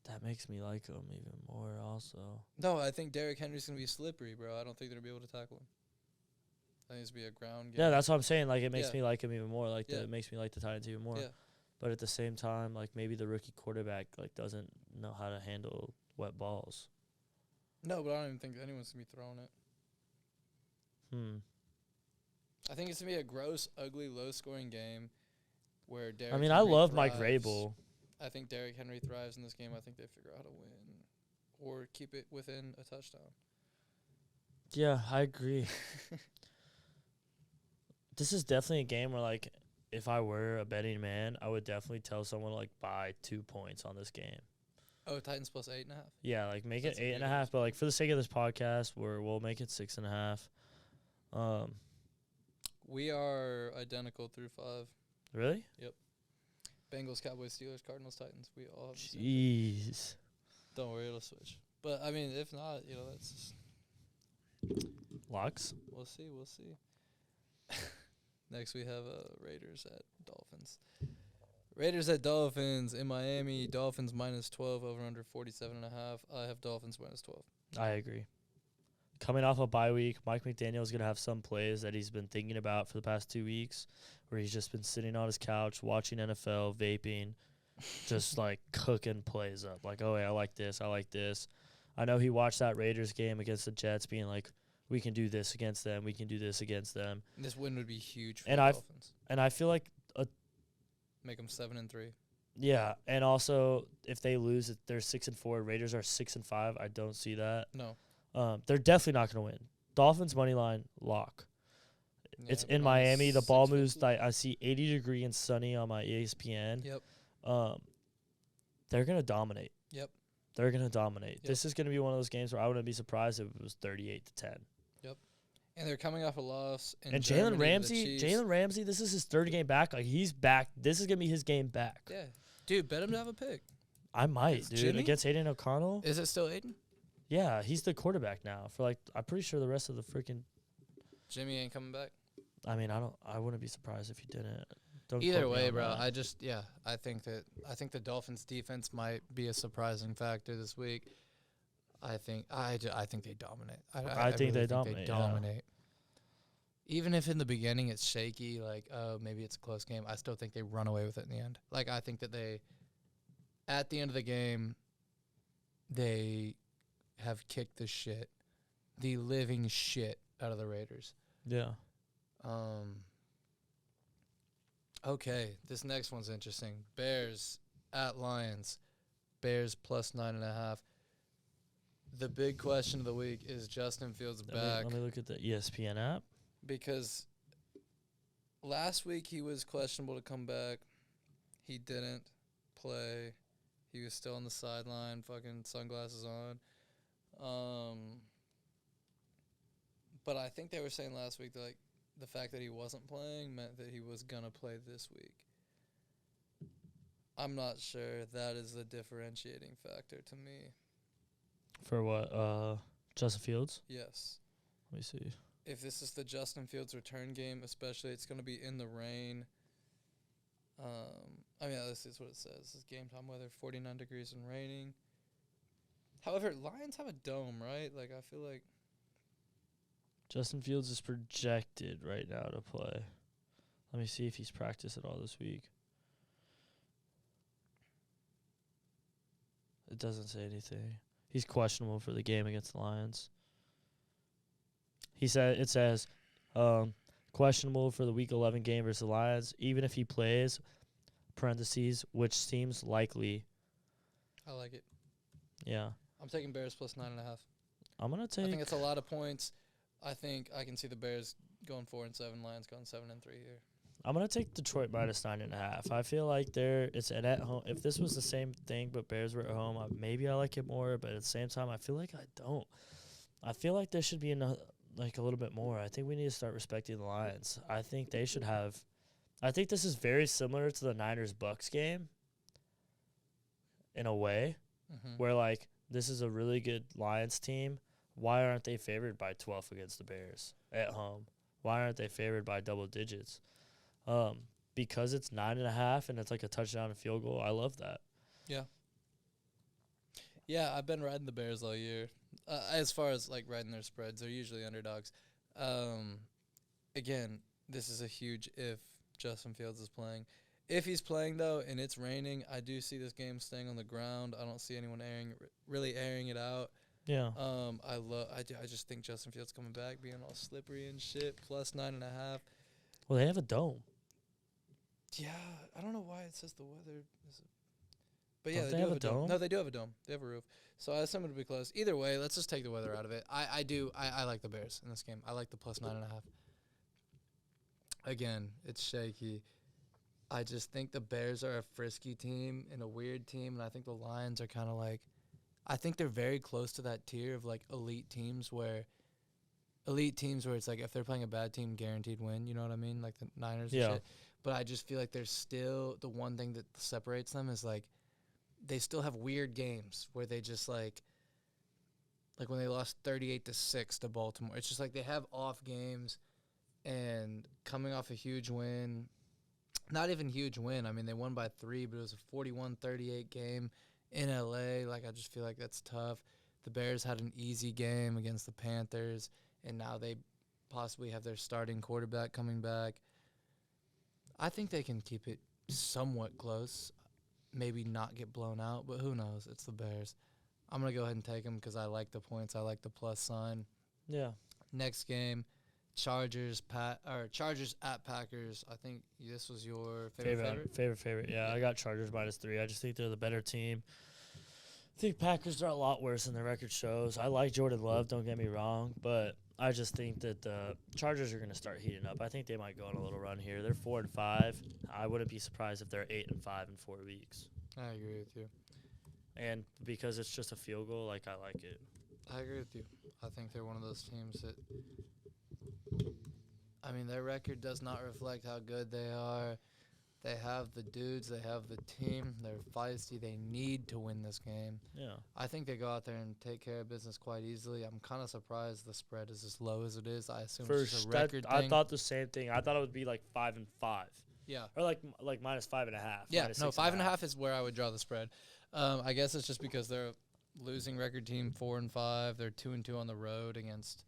That makes me like him even more also. No, I think Derrick Henry's going to be slippery, bro. I don't think they're going to be able to tackle him. I think it's going to be a ground game. Yeah, that's what I'm saying. Like, it makes me like him even more. Like, it makes me like the Titans even more. Yeah. But at the same time, like, maybe the rookie quarterback, like, doesn't know how to handle wet balls. No, but I don't even think anyone's going to be throwing it. I think it's going to be a gross, ugly, low-scoring game where Derrick Henry I love thrives. Mike Vrabel. I think Derrick Henry thrives in this game. I think they figure out how to win or keep it within a touchdown. Yeah, I agree. This is definitely a game where, like, if I were a betting man, I would definitely tell someone to, like, buy 2 points on this game. Oh, Titans plus 8.5? Yeah, like, make it 8.5. But, like, for the sake of this podcast, we'll make it 6.5. We are identical through 5. Really? Yep. Bengals, Cowboys, Steelers, Cardinals, Titans. We all have the same. Jeez. Don't worry, it'll switch. But, I mean, if not, that's just... Locks? We'll see. Next, we have Raiders at Dolphins. Raiders at Dolphins in Miami. Dolphins minus 12, over under 47.5. I have Dolphins minus 12. I agree. Coming off a bye week, Mike McDaniel is going to have some plays that he's been thinking about for the past 2 weeks where he's just been sitting on his couch watching NFL, vaping, just, like, cooking plays up. Like, oh, yeah, I like this. I know he watched that Raiders game against the Jets being like, we can do this against them. We can do this against them. This win would be huge for the Dolphins. And I feel like make them 7-3. Yeah, and also if they lose, they're 6-4. Raiders are 6-5. I don't see that. No. They're definitely not going to win. Dolphins money line lock. Yeah, it's in Miami. The ball moves. I see 80-degree and sunny on my ESPN. Yep. They're going to dominate. Yep. They're going to dominate. Yep. This is going to be one of those games where I wouldn't be surprised if it was 38-10. Yep. And they're coming off a loss. And Jalen Ramsey, this is his third game back. Like, he's back. This is going to be his game back. Yeah. Dude, bet him to have a pick. I might, dude. Jimmy? Against Aiden O'Connell. Is it still Aiden? Yeah, he's the quarterback now. For, like, I'm pretty sure the rest of the freaking Jimmy ain't coming back. I mean, I wouldn't be surprised if he didn't. Either way, bro. I think the Dolphins defense might be a surprising factor this week. I think they dominate. I think they dominate. Yeah. Even if in the beginning it's shaky, like, oh, maybe it's a close game, I still think they run away with it in the end. Like, I think that they, at the end of the game, they have kicked the living shit out of the Raiders. Yeah. Okay, this next one's interesting. Bears at Lions. Bears plus 9.5. The big question of the week is Justin Fields back. Let me look at the ESPN app. Because last week he was questionable to come back. He didn't play. He was still on the sideline, fucking sunglasses on. But I think they were saying last week that, like, the fact that he wasn't playing meant that he was going to play this week. I'm not sure that is the differentiating factor to me. For what? Justin Fields? Yes. Let me see. If this is the Justin Fields return game, especially, it's going to be in the rain. This is what it says. This is game time weather, 49 degrees and raining. However, Lions have a dome, right? Like, I feel like Justin Fields is projected right now to play. Let me see if he's practiced at all this week. It doesn't say anything. He's questionable for the game against the Lions. It says questionable for the Week 11 game versus the Lions. Even if he plays, parentheses, which seems likely. I like it. Yeah. I'm taking Bears plus 9.5. I'm going to take. I think it's a lot of points. I think I can see the Bears going 4-7, Lions going 7-3 here. I'm gonna take Detroit minus 9.5. I feel like it's an at home. If this was the same thing but Bears were at home, maybe I like it more. But at the same time, I feel like I don't. I feel like there should be a little bit more. I think we need to start respecting the Lions. I think they should have. I think this is very similar to the Niners-Bucks game in a way, where, like, this is a really good Lions team. Why aren't they favored by 12 against the Bears at home? Why aren't they favored by double digits? Because it's 9.5 and it's like a touchdown and field goal. I love that. Yeah. Yeah, I've been riding the Bears all year. As far as, like, riding their spreads, they're usually underdogs. Again, this is a huge if Justin Fields is playing. If he's playing, though, and it's raining, I do see this game staying on the ground. I don't see anyone really airing it out. Yeah. I just think Justin Fields coming back, being all slippery and shit, plus 9.5. Well, they have a dome. Yeah, I don't know why it says the weather. But yeah, Don't they they do have a dome? No, they do have a dome. They have a roof. So I assume it'll be close. Either way, let's just take the weather out of it. I like the Bears in this game. I like the plus 9.5. Again, it's shaky. I just think the Bears are a frisky team and a weird team, and I think the Lions are kind of like, I think they're very close to that tier of, like, elite teams where it's like if they're playing a bad team, guaranteed win. You know what I mean? Like the Niners and shit. But I just feel like there's still the one thing that separates them is, like, they still have weird games where they just, like when they lost 38-6 to Baltimore. It's just like they have off games and coming off a huge win. Not even huge win. I mean, they won by 3, but it was a 41-38 game in LA. Like, I just feel like that's tough. The Bears had an easy game against the Panthers, and now they possibly have their starting quarterback coming back. I think they can keep it somewhat close, maybe not get blown out, but who knows? It's the Bears. I'm going to go ahead and take them because I like the points. I like the plus sign. Yeah. Next game, Chargers at Packers. I think this was your favorite? Yeah, I got Chargers minus 3. I just think they're the better team. I think Packers are a lot worse than their record shows. I like Jordan Love, don't get me wrong, but I just think that the Chargers are going to start heating up. I think they might go on a little run here. They're 4-5. I wouldn't be surprised if they're 8-5 in 4 weeks. I agree with you. And because it's just a field goal, like, I like it. I agree with you. I think they're one of those teams that, I mean, their record does not reflect how good they are. They have the dudes. They have the team. They're feisty. They need to win this game. Yeah. I think they go out there and take care of business quite easily. I'm kind of surprised the spread is as low as it is. I assume it's just a record thing. I thought the same thing. I thought it would be like 5-5. Yeah. Or like minus 5.5. Yeah. No, 5.5 is where I would draw the spread. I guess it's just because they're a losing record team, 4-5. They're 2-2 on the road against.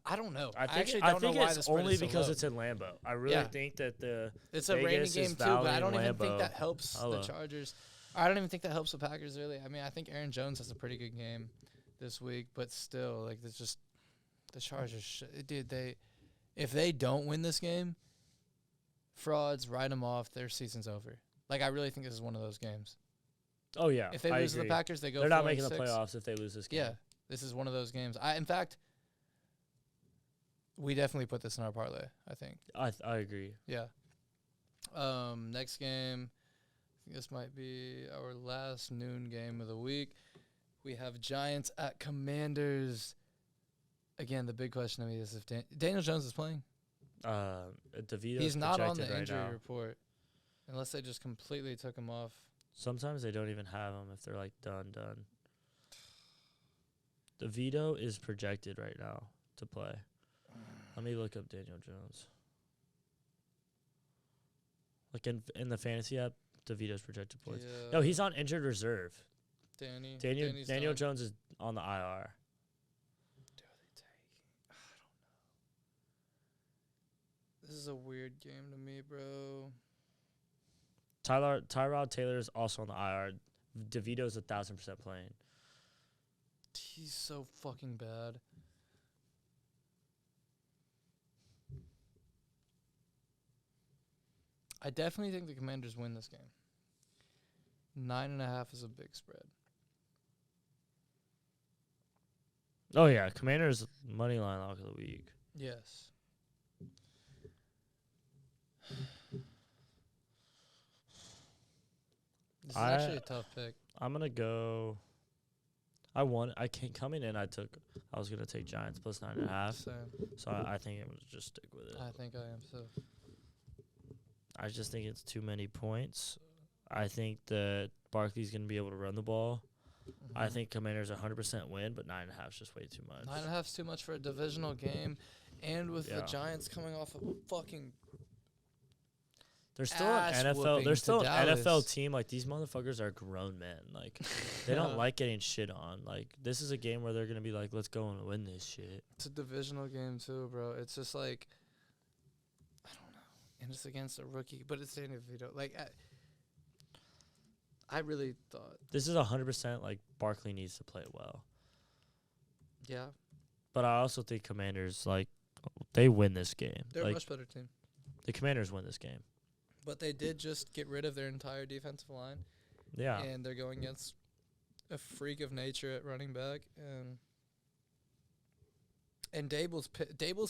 I don't know. I actually don't know why the spread only is so because low. it's in Lambeau. I really think that it's a rainy game too, but I don't even think that helps the Chargers. I don't even think that helps the Packers really. I mean, I think Aaron Jones has a pretty good game this week, but still, like, it's just the Chargers. Dude, if they don't win this game, frauds, write them off. Their season's over. Like, I really think this is one of those games. Oh yeah, if they lose to the Packers, they go. They're not making the playoffs if they lose this game. Yeah, this is one of those games. In fact. We definitely put this in our parlay, I think. I agree. Yeah. Next game, I think this might be our last noon game of the week. We have Giants at Commanders. Again, the big question to me is if Daniel Jones is playing. DeVito's He's not on the right injury now. report, unless they just completely took him off. Sometimes they don't even have him if they're like done. DeVito is projected right now to play. Let me look up Daniel Jones. Like in the fantasy app, DeVito's projected points. Yeah. No, he's on injured reserve. Daniel Jones is on the IR. Do they take? I don't know. This is a weird game to me, bro. Tyrod Taylor is also on the IR. DeVito's 1,000% playing. He's so fucking bad. I definitely think the Commanders win this game. 9.5 is a big spread. Oh yeah, Commanders money line lock of the week. Yes. is actually a tough pick. I'm gonna go. Coming in. I was gonna take Giants plus 9.5. Same. So I think I'm gonna just stick with it. I think I am too. I just think it's too many points. I think that Barkley's gonna be able to run the ball. Mm-hmm. I think Commanders 100% win, but 9.5 is just way too much. 9.5 is too much for a divisional game, and with the Giants coming off a fucking. They're still an NFL. They're still an NFL team. Like, these motherfuckers are grown men. Like, they don't like getting shit on. Like, this is a game where they're gonna be like, let's go and win this shit. It's a divisional game too, bro. It's just like, I don't know, and it's against a rookie, but it's Danny DeVito. Like, I really thought this is 100%. Like, Barkley needs to play well. Yeah, but I also think Commanders, like, they win this game. They're like, a much better team. The Commanders win this game. But they did just get rid of their entire defensive line. Yeah. And they're going against a freak of nature at running back. And Dable's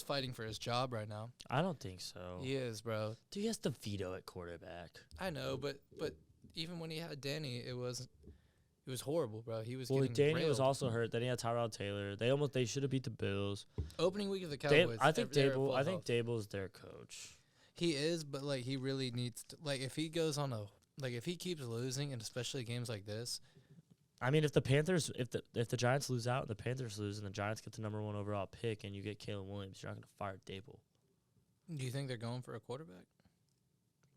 fighting for his job right now. I don't think so. He is, bro. Dude, he has the veto at quarterback. I know, but even when he had Danny, it was horrible, bro. He was getting Danny railed. was also hurt. Then he had Tyrod Taylor. They should have beat the Bills. Opening week of the Cowboys. I think Dable's their coach. He is, but like he really needs to, like, if he goes on if he keeps losing, and especially games like this. I mean, if the Giants lose out and the Panthers lose and the Giants get the number 1 overall pick and you get Caleb Williams, you're not gonna fire Dable. Do you think they're going for a quarterback?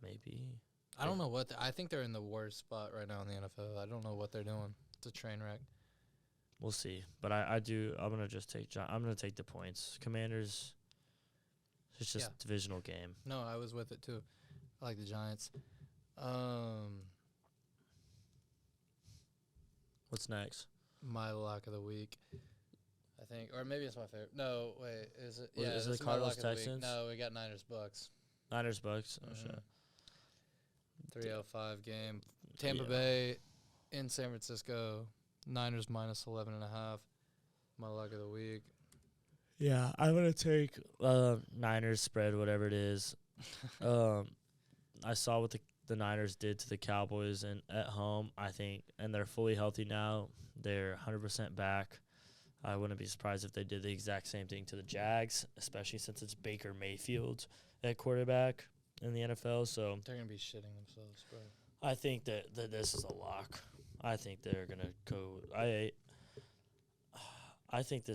Maybe. I don't know I think they're in the worst spot right now in the NFL. I don't know what they're doing. It's a train wreck. We'll see, but I'm gonna take the points. Commanders. It's just a divisional game. No, I was with it too. I like the Giants. What's next? My lock of the week, I think, or maybe it's my favorite. No, wait, is it? Is it Cardinals Texans? No, we got Niners Bucks. Niners Bucks. Oh shit. 3:05 game. Tampa Bay in San Francisco. Niners minus 11.5. My lock of the week. Yeah, I'm going to take Niners spread, whatever it is. I saw what the Niners did to the Cowboys and at home, I think, and they're fully healthy now. They're 100% back. I wouldn't be surprised if they did the exact same thing to the Jags, especially since it's Baker Mayfield at quarterback in the NFL. So they're going to be shitting themselves, bro. I think that this is a lock. I think they're going to go – I think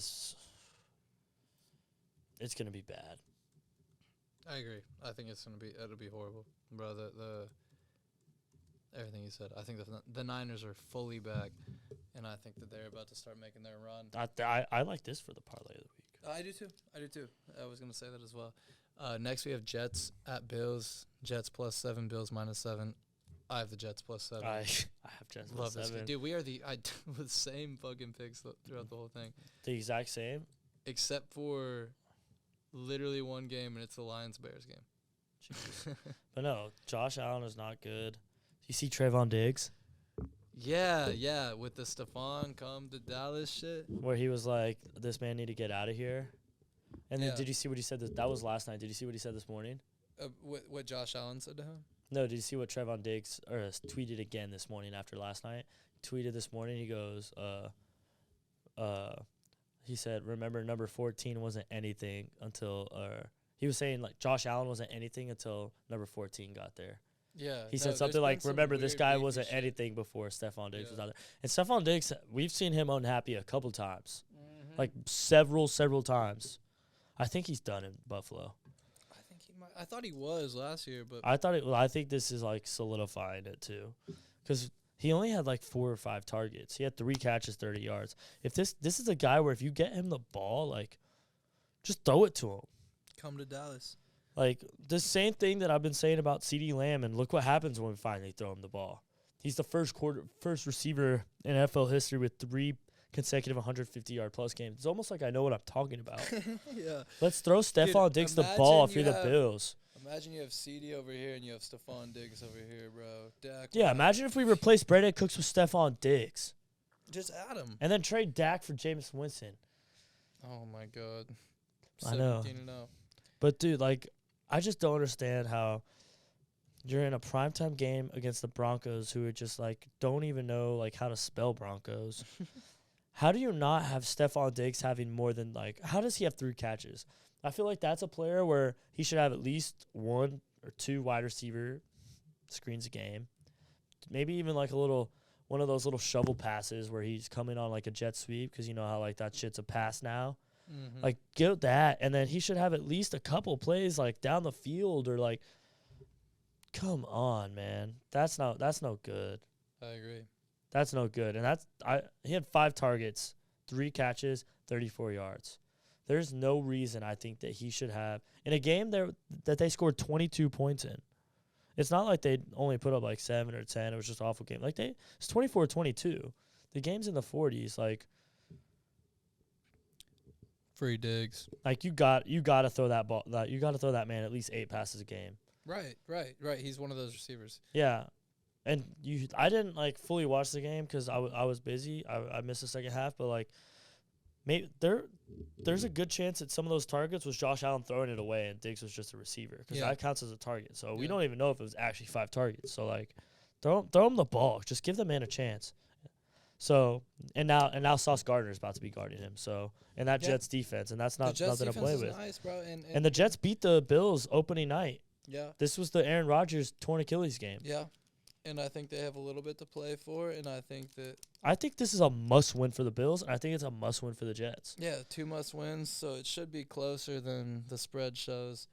it's going to be bad. I agree. I think it'll be horrible. Bro, everything you said. I think the Niners are fully back, and I think that they're about to start making their run. I like this for the parlay of the week. I do too. I was going to say that as well. Next we have Jets at Bills. Jets plus 7, Bills minus 7. I have the Jets plus 7. I have Jets plus 7. This. Dude, we are the same fucking picks throughout the whole thing. The exact same? Except for literally one game, and it's the Lions-Bears game. But no, Josh Allen is not good. You see Trayvon Diggs? Yeah, with the Stephon come to Dallas shit. Where he was like, this man need to get out of here. And then did you see what he said? That was last night. Did you see what he said this morning? What Josh Allen said to him? No, did you see what Trayvon Diggs tweeted again this morning after last night? Tweeted this morning, he goes, he said, remember number 14 wasn't anything until, he was saying like Josh Allen wasn't anything until number 14 got there. Yeah. He said something like, remember this guy wasn't anything before Stephon Diggs was out there. And Stephon Diggs, we've seen him unhappy a couple times. Mm-hmm. Like several times. I think he's done in Buffalo. I think he might. I thought he was last year, but I think this is like solidifying it too. Because he only had like 4 or 5 targets. He had 3 catches, 30 yards. If this is a guy where if you get him the ball, like, just throw it to him. Come to Dallas. Like, the same thing that I've been saying about CeeDee Lamb, and look what happens when we finally throw him the ball. He's the first receiver in NFL history with 3 consecutive 150-yard plus games. It's almost like I know what I'm talking about. Yeah. Let's throw Stephon Diggs the ball if you're the Bills. Imagine you have CD over here and you have Stephon Diggs over here, bro. Dak. Yeah, imagine if we replace Brandon Cooks with Stephon Diggs. Just add him. And then trade Dak for Jameis Winston. Oh, my God. I know. 17-0. But, dude, like, I just don't understand how you're in a primetime game against the Broncos, who are just like don't even know like how to spell Broncos. How do you not have Stephon Diggs having more than like? How does he have 3 catches? I feel like that's a player where he should have at least 1 or 2 wide receiver screens a game. Maybe even like one of those little shovel passes where he's coming on like a jet sweep, because you know how like that shit's a pass now. Mm-hmm. Like get that, and then he should have at least a couple plays like down the field or like. Come on, man. That's no good. I agree. That's no good. And he had 5 targets, 3 catches, 34 yards. There's no reason I think that he should have in a game there that they scored 22 points in. It's not like they only put up like 7 or 10. It was just an awful game. Like it's 24-22. The game's in the 40s. Like free Diggs. Like you got to throw that ball. You got to throw that man at least 8 passes a game. Right. He's one of those receivers. Yeah. And I didn't like fully watch the game because I was busy. I missed the second half, but like, maybe there's a good chance that some of those targets was Josh Allen throwing it away and Diggs was just a receiver, because that counts as a target. So we don't even know if it was actually 5 targets. So like, throw him the ball. Just give the man a chance. So and now Sauce Gardner is about to be guarding him. So and that Jets defense, and that's nothing to play with. Nice, bro. And the Jets beat the Bills opening night. Yeah. This was the Aaron Rodgers torn Achilles game. Yeah. And I think they have a little bit to play for, and I think this is a must-win for the Bills, and I think it's a must-win for the Jets. Yeah, 2 must-wins, so it should be closer than the spread shows.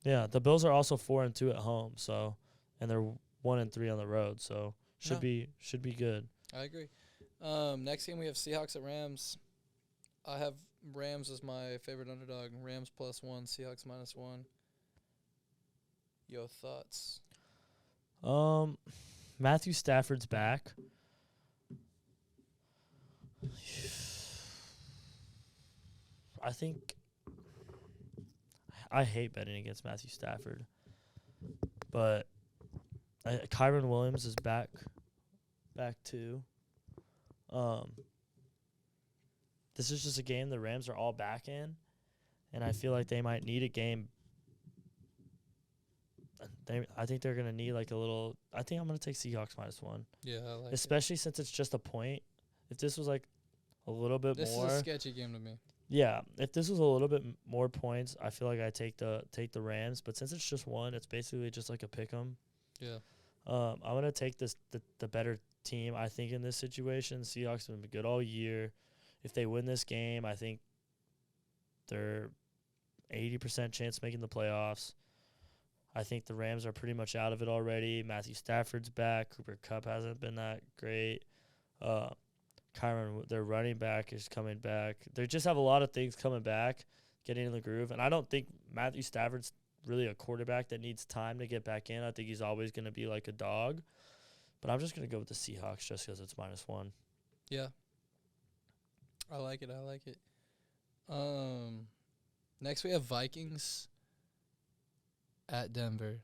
Yeah, the Bills are also 4-2 at home, so and they're 1-3 on the road, so should be good. I agree. Next game we have Seahawks at Rams. I have Rams as my favorite underdog. Rams +1, Seahawks -1. Your thoughts? Matthew Stafford's back. I think I hate betting against Matthew Stafford, but Kyron Williams is back too. This is just a game the Rams are all back in, and I feel like they might need a game. I think they're gonna need like a little. I think I'm gonna take Seahawks -1. Yeah, I like especially since it's just a point. If this was like a little bit more, this is a sketchy game to me. Yeah, if this was a little bit more points, I feel like I take the Rams. But since it's just 1, it's basically just like a pick 'em. Yeah. I'm gonna take the better team. I think in this situation, Seahawks have been good all year. If they win this game, I think they're 80% chance making the playoffs. I think the Rams are pretty much out of it already. Matthew Stafford's back. Cooper Kupp hasn't been that great. Kyron, their running back, is coming back. They just have a lot of things coming back, getting in the groove. And I don't think Matthew Stafford's really a quarterback that needs time to get back in. I think he's always going to be like a dog. But I'm just going to go with the Seahawks just because it's -1. Yeah. I like it. Next we have Vikings at Denver.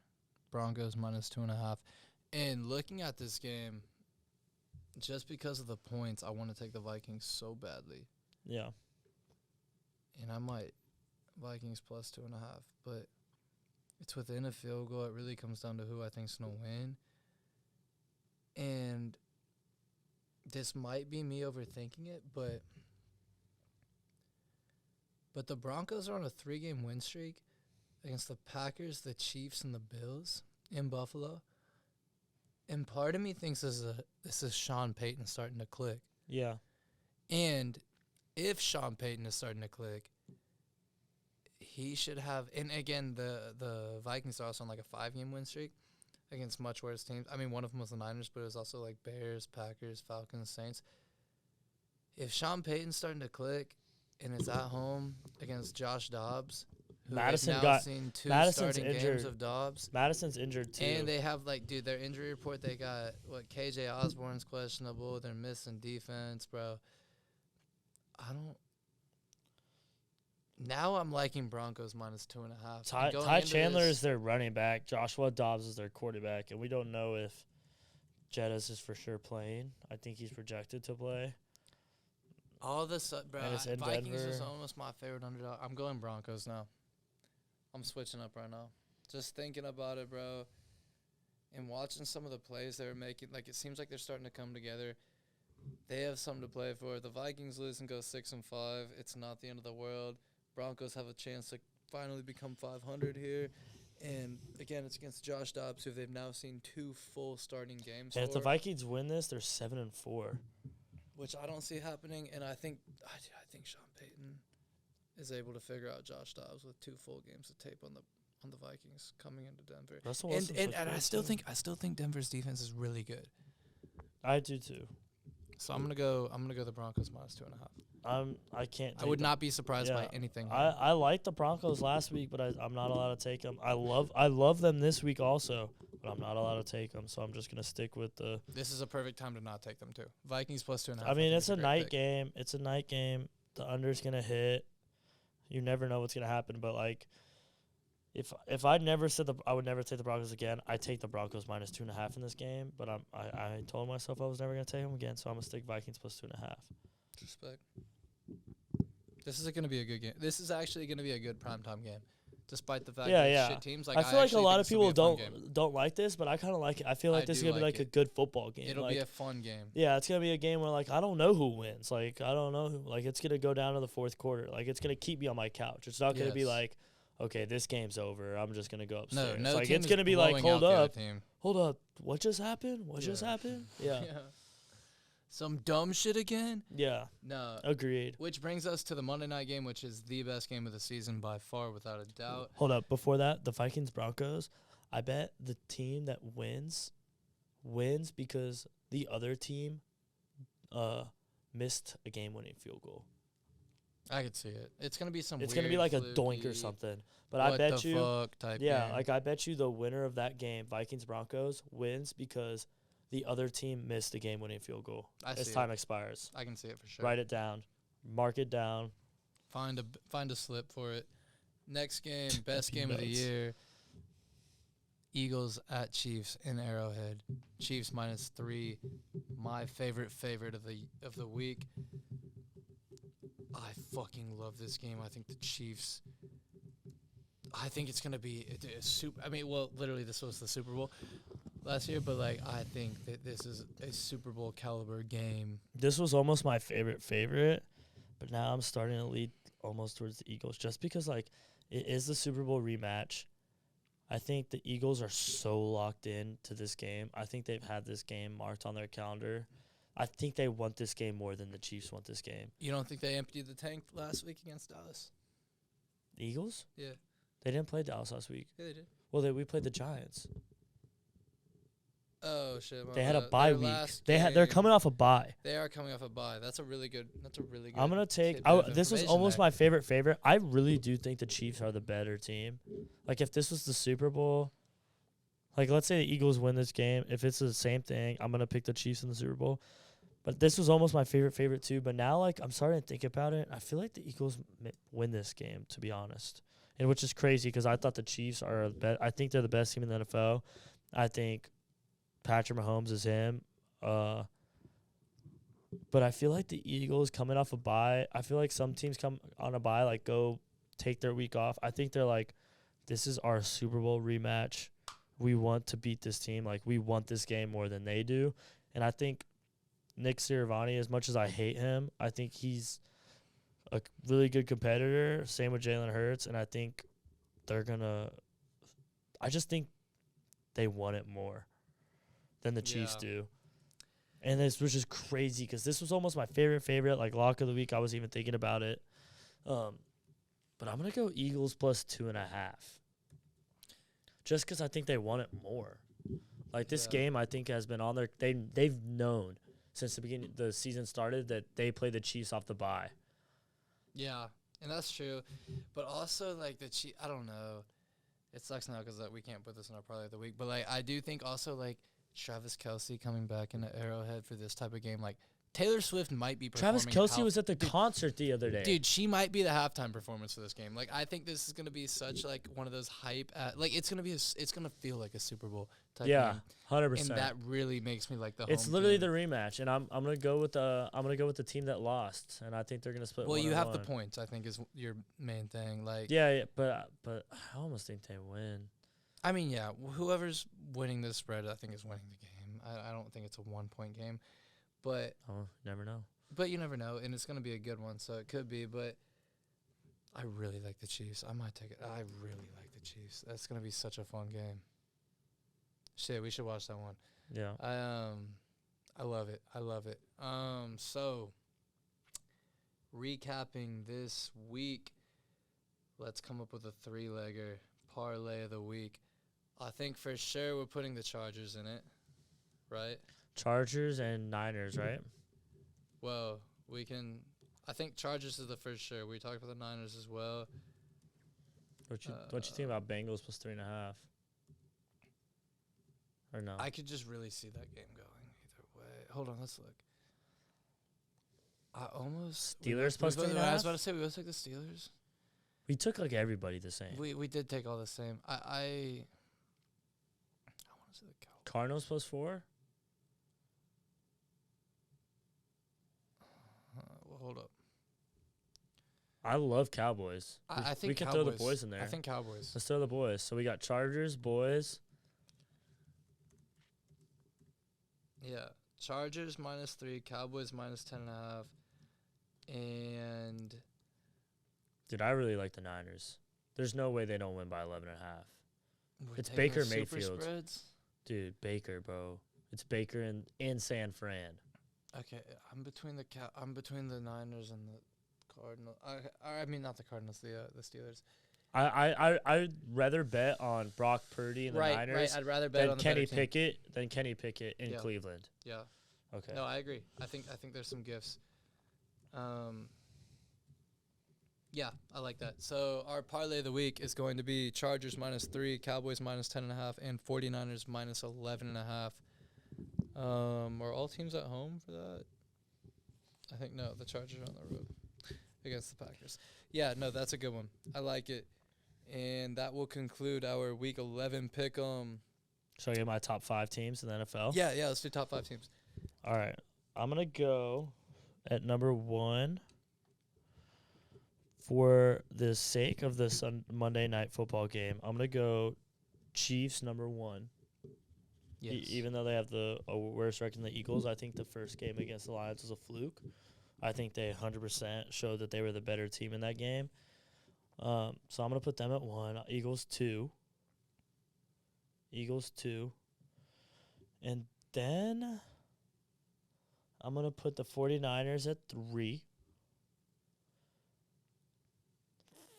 Broncos -2.5. And looking at this game, just because of the points, I want to take the Vikings so badly. Yeah. And I might Vikings +2.5, but it's within a field goal. It really comes down to who I think's going to win. And this might be me overthinking it, but the Broncos are on a 3-game win streak against the Packers, the Chiefs, and the Bills in Buffalo. And part of me thinks this is Sean Payton starting to click. Yeah. And if Sean Payton is starting to click, he should have. And again, the Vikings are also on like a 5-game win streak against much worse teams. I mean, one of them was the Niners, but it was also like Bears, Packers, Falcons, Saints. If Sean Payton's starting to click and it's at home against Josh Dobbs, who seen 2 starting games of Dobbs. Madison's injured too. And they have their injury report. They got KJ Osborne's questionable. They're missing defense, bro. Now I'm liking Broncos -2.5. Ty Chandler is their running back. Joshua Dobbs is their quarterback, and we don't know if Jettis is for sure playing. I think he's projected to play. All this, bro. Vikings Denver. is almost my favorite underdog. I'm going Broncos now. I'm switching up right now. Just thinking about it, bro. and watching some of the plays they were making, like, it seems like they're starting to come together. They have something to play for. The Vikings lose and go 6-5. It's not the end of the world. Broncos have a chance to finally become 500 here. And, again, it's against Josh Dobbs, who they've now seen 2 full starting games And for. if the Vikings win this, they're 7-4. Which I don't see happening. And I think Sean Payton is able to figure out Josh Dobbs with 2 full games of tape on the Vikings coming into Denver. And I still think Denver's defense is really good. I do too. So I'm gonna go the Broncos -2.5. I can't. I would not be surprised by anything. I liked the Broncos last week, but I'm not allowed to take them. I love them this week also, but I'm not allowed to take them. So I'm just gonna stick with the. This is a perfect time to not take them too. Vikings +2.5. I mean, it's a night game. It's a night game. The under's gonna hit. You never know what's gonna happen, but like, if I never said I would never take the Broncos again, I take the Broncos -2.5 in this game. But I told myself I was never gonna take them again, so I'm gonna stick Vikings +2.5. Respect. This is gonna be a good game. This is actually gonna be a good primetime game, despite the fact that shit teams. Like, I feel like a lot of people don't like this, but I kind of like it. I feel like this is gonna be like a good football game. It'll be a fun game. Yeah, it's gonna be a game where like I don't know who wins. Like I don't know who. Like it's gonna go down to the fourth quarter. Like it's gonna keep me on my couch. It's not gonna be like, okay, this game's over. I'm just gonna go upstairs. No, like it's gonna be like, hold up, what just happened? What just happened? Yeah. Some dumb shit again? Yeah. No. Agreed. Which brings us to the Monday night game, which is the best game of the season by far, without a doubt. Hold up. Before that, the Vikings-Broncos, I bet the team that wins because the other team missed a game-winning field goal. I could see it. It's going to be some It's going to be like a doink or something. But I bet you. Fuck type yeah, game. like I bet you the winner of that game, Vikings-Broncos, wins because the other team missed the game-winning field goal as time expires. I can see it for sure. Write it down. Mark it down. Find a slip for it. Next game, best game of the year. Eagles at Chiefs in Arrowhead. Chiefs -3. My favorite of the week. I fucking love this game. I think the Chiefs. I think it's gonna be a super. I mean, well, literally, this was the Super Bowl last year, but like, I think that this is a Super Bowl caliber game. This was almost my favorite, but now I'm starting to lead almost towards the Eagles just because like it is the Super Bowl rematch. I think the Eagles are so locked in to this game. I think they've had this game marked on their calendar. I think they want this game more than the Chiefs want this game. You don't think they emptied the tank last week against Dallas? The Eagles? Yeah. They didn't play Dallas last week. Yeah, they did. Well, we played the Giants. Oh shit! They had a bye week. They're coming off a bye. They are coming off a bye. That's a really good. I'm gonna take. This was almost my favorite. I really do think the Chiefs are the better team. Like if this was the Super Bowl, like let's say the Eagles win this game. If it's the same thing, I'm gonna pick the Chiefs in the Super Bowl. But this was almost my favorite too. But now, like I'm starting to think about it. I feel like the Eagles win this game, to be honest, and which is crazy because I thought the Chiefs are I think they're the best team in the NFL. I think Patrick Mahomes is him. But I feel like the Eagles coming off a bye, I feel like some teams come on a bye, like go take their week off. I think they're like, this is our Super Bowl rematch. We want to beat this team. Like, we want this game more than they do. And I think Nick Sirianni, as much as I hate him, I think he's a really good competitor. Same with Jalen Hurts. And I think I just think they want it more than the Chiefs do. And this was just crazy because this was almost my favorite, like, lock of the week. I was even thinking about it. But I'm going to go Eagles +2.5. Just because I think they want it more. Like, this game, I think, has been on their – they've known since the beginning the season started that they play the Chiefs off the bye. Yeah, and that's true. But also, like, the Chiefs – I don't know. It sucks now because we can't put this in our parlay of the week. But, like, I do think also, like, Travis Kelce coming back into Arrowhead for this type of game. Like, Taylor Swift might be performing. Travis Kelce was at the concert the other day. Dude, she might be the halftime performance for this game. Like, I think this is going to be such, like, one of those hype. Like, it's going to feel like a Super Bowl type game. 100%. And that really makes me like the It's home literally team. the rematch, and I'm going to go with the team that lost, and I think they're going to split. Well, you have 1-1. the points, I think, is your main thing. Like, yeah, but I almost think they win. I mean, yeah, whoever's winning this spread, I think, is winning the game. I don't think it's a 1-point game. But never know. But you never know, and it's going to be a good one, so it could be. But I really like the Chiefs. I might take it. I really like the Chiefs. That's going to be such a fun game. Shit, we should watch that one. Yeah. I love it. I love it. So recapping this week, let's come up with a 3-legger parlay of the week. I think for sure we're putting the Chargers in it, right? Chargers and Niners, right? Well, we can. I think Chargers is the first sure. We talked about the Niners as well. What you think about Bengals plus 3.5? Or no? I could just really see that game going either way. Hold on, let's look. I almost Steelers plus 3.5. I was about to say we both took the Steelers. We took like everybody the same. We did take all the same. I want to see the Cardinals plus 4. Well, hold up. I love Cowboys. I think we can Cowboys. throw the boys in there. I think Cowboys. Let's throw the boys. So we got Chargers, boys. Yeah, Chargers -3, Cowboys -10.5, and dude, I really like the Niners. There's no way they don't win by 11.5. It's taking Baker the super Mayfield. spreads? Dude, Baker, bro. It's Baker and San Fran. Okay, I'm between the Niners and the Cardinals. I mean not the Cardinals, the Steelers. I'd rather bet on Brock Purdy and the Niners. Right. I'd rather bet on the Kenny Pickett than Kenny Pickett in Cleveland. Yeah. Okay. No, I agree. I think there's some gifts. Yeah, I like that. So our parlay of the week is going to be Chargers -3, Cowboys -10.5, and 49ers -11.5. Are all teams at home for that? I think no. The Chargers are on the road against the Packers. Yeah, no, that's a good one. I like it. And that will conclude our Week 11 pick'em. Shall I get my top 5 teams in the NFL? Yeah, let's do top 5 teams. All right. I'm going to go at number 1 for the sake of this Monday night football game. I'm going to go Chiefs number 1. Yes. Even though they have a worse record than the Eagles, I think the first game against the Lions was a fluke. I think they 100% showed that they were the better team in that game. So I'm going to put them at 1. Eagles 2. And then I'm going to put the 49ers at 3.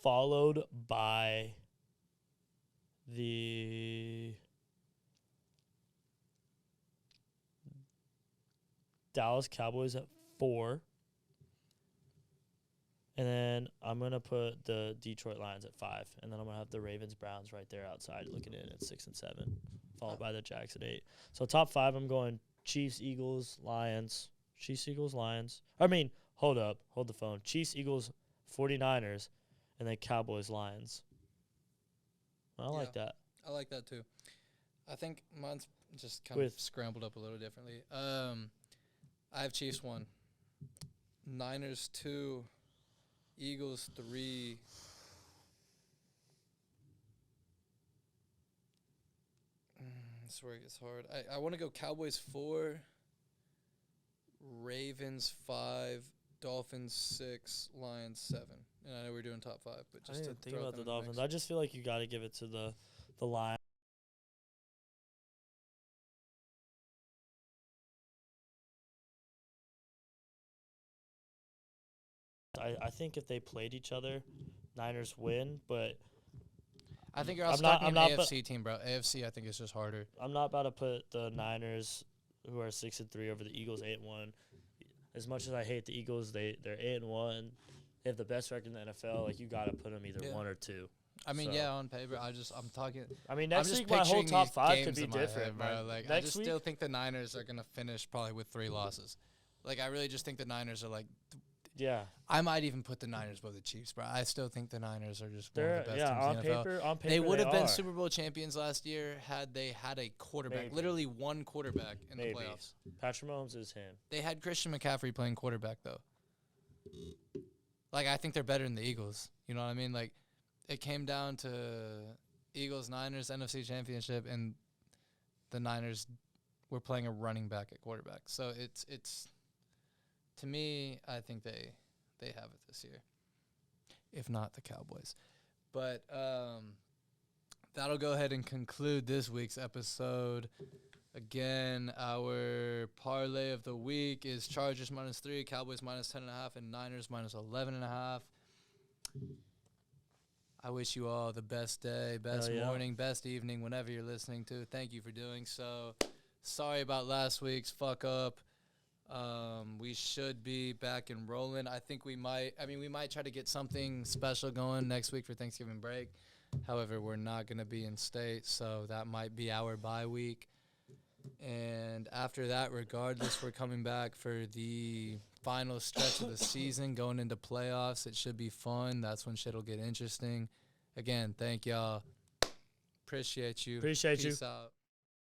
Followed by the Dallas Cowboys at 4. And then I'm going to put the Detroit Lions at 5. And then I'm going to have the Ravens Browns right there outside looking in at 6 and 7. Followed by the Jags at 8. So top 5, I'm going Chiefs, Eagles, Lions. Chiefs, Eagles, Lions. I mean, hold up. Hold the phone. Chiefs, Eagles, 49ers, and then Cowboys, Lions. I like that. I like that too. I think mine's just kind of scrambled up a little differently. I have Chiefs 1. Niners 2. Eagles 3. That's where it gets hard. I want to go Cowboys 4, Ravens 5, Dolphins 6, Lions 7. And I know we're doing top 5, but just to think throw about them the in Dolphins. mix. I just feel like you got to give it to the Lions. I think if they played each other, Niners win, but I think you're also talking an AFC team, bro. AFC, I think, is just harder. I'm not about to put the Niners, who are 6-3, over the Eagles 8-1. As much as I hate the Eagles, they're 8-1. They have the best record in the NFL. Like, you got to put them either 1 or 2. I mean, on paper, I'm talking. I mean, next I'm week my whole top 5 could be in my different, head, bro. Like, I just week, still think the Niners are gonna finish probably with 3 losses. Like, I really just think the Niners are like. Yeah. I might even put the Niners above the Chiefs, bro. I still think the Niners are just one of the best teams on in the NFL. On paper, they would have been Super Bowl champions last year had they had a quarterback, Maybe. literally one quarterback in the playoffs. Patrick Mahomes is him. They had Christian McCaffrey playing quarterback, though. Like, I think they're better than the Eagles. You know what I mean? Like, it came down to Eagles-Niners NFC Championship, and the Niners were playing a running back at quarterback. So it's to me, I think they have it this year, if not the Cowboys. But that'll go ahead and conclude this week's episode. Again, our parlay of the week is Chargers -3, Cowboys -10.5, and Niners -11.5. I wish you all the best day, best morning, best evening, whenever you're listening to. Thank you for doing so. Sorry about last week's fuck up. We should be back and rolling. I think we might try to get something special going next week for Thanksgiving break. However, we're not going to be in state, so that might be our bye week. And after that, regardless, we're coming back for the final stretch of the season, going into playoffs. It should be fun. That's when shit will get interesting. Again, thank y'all. Appreciate you. Peace out.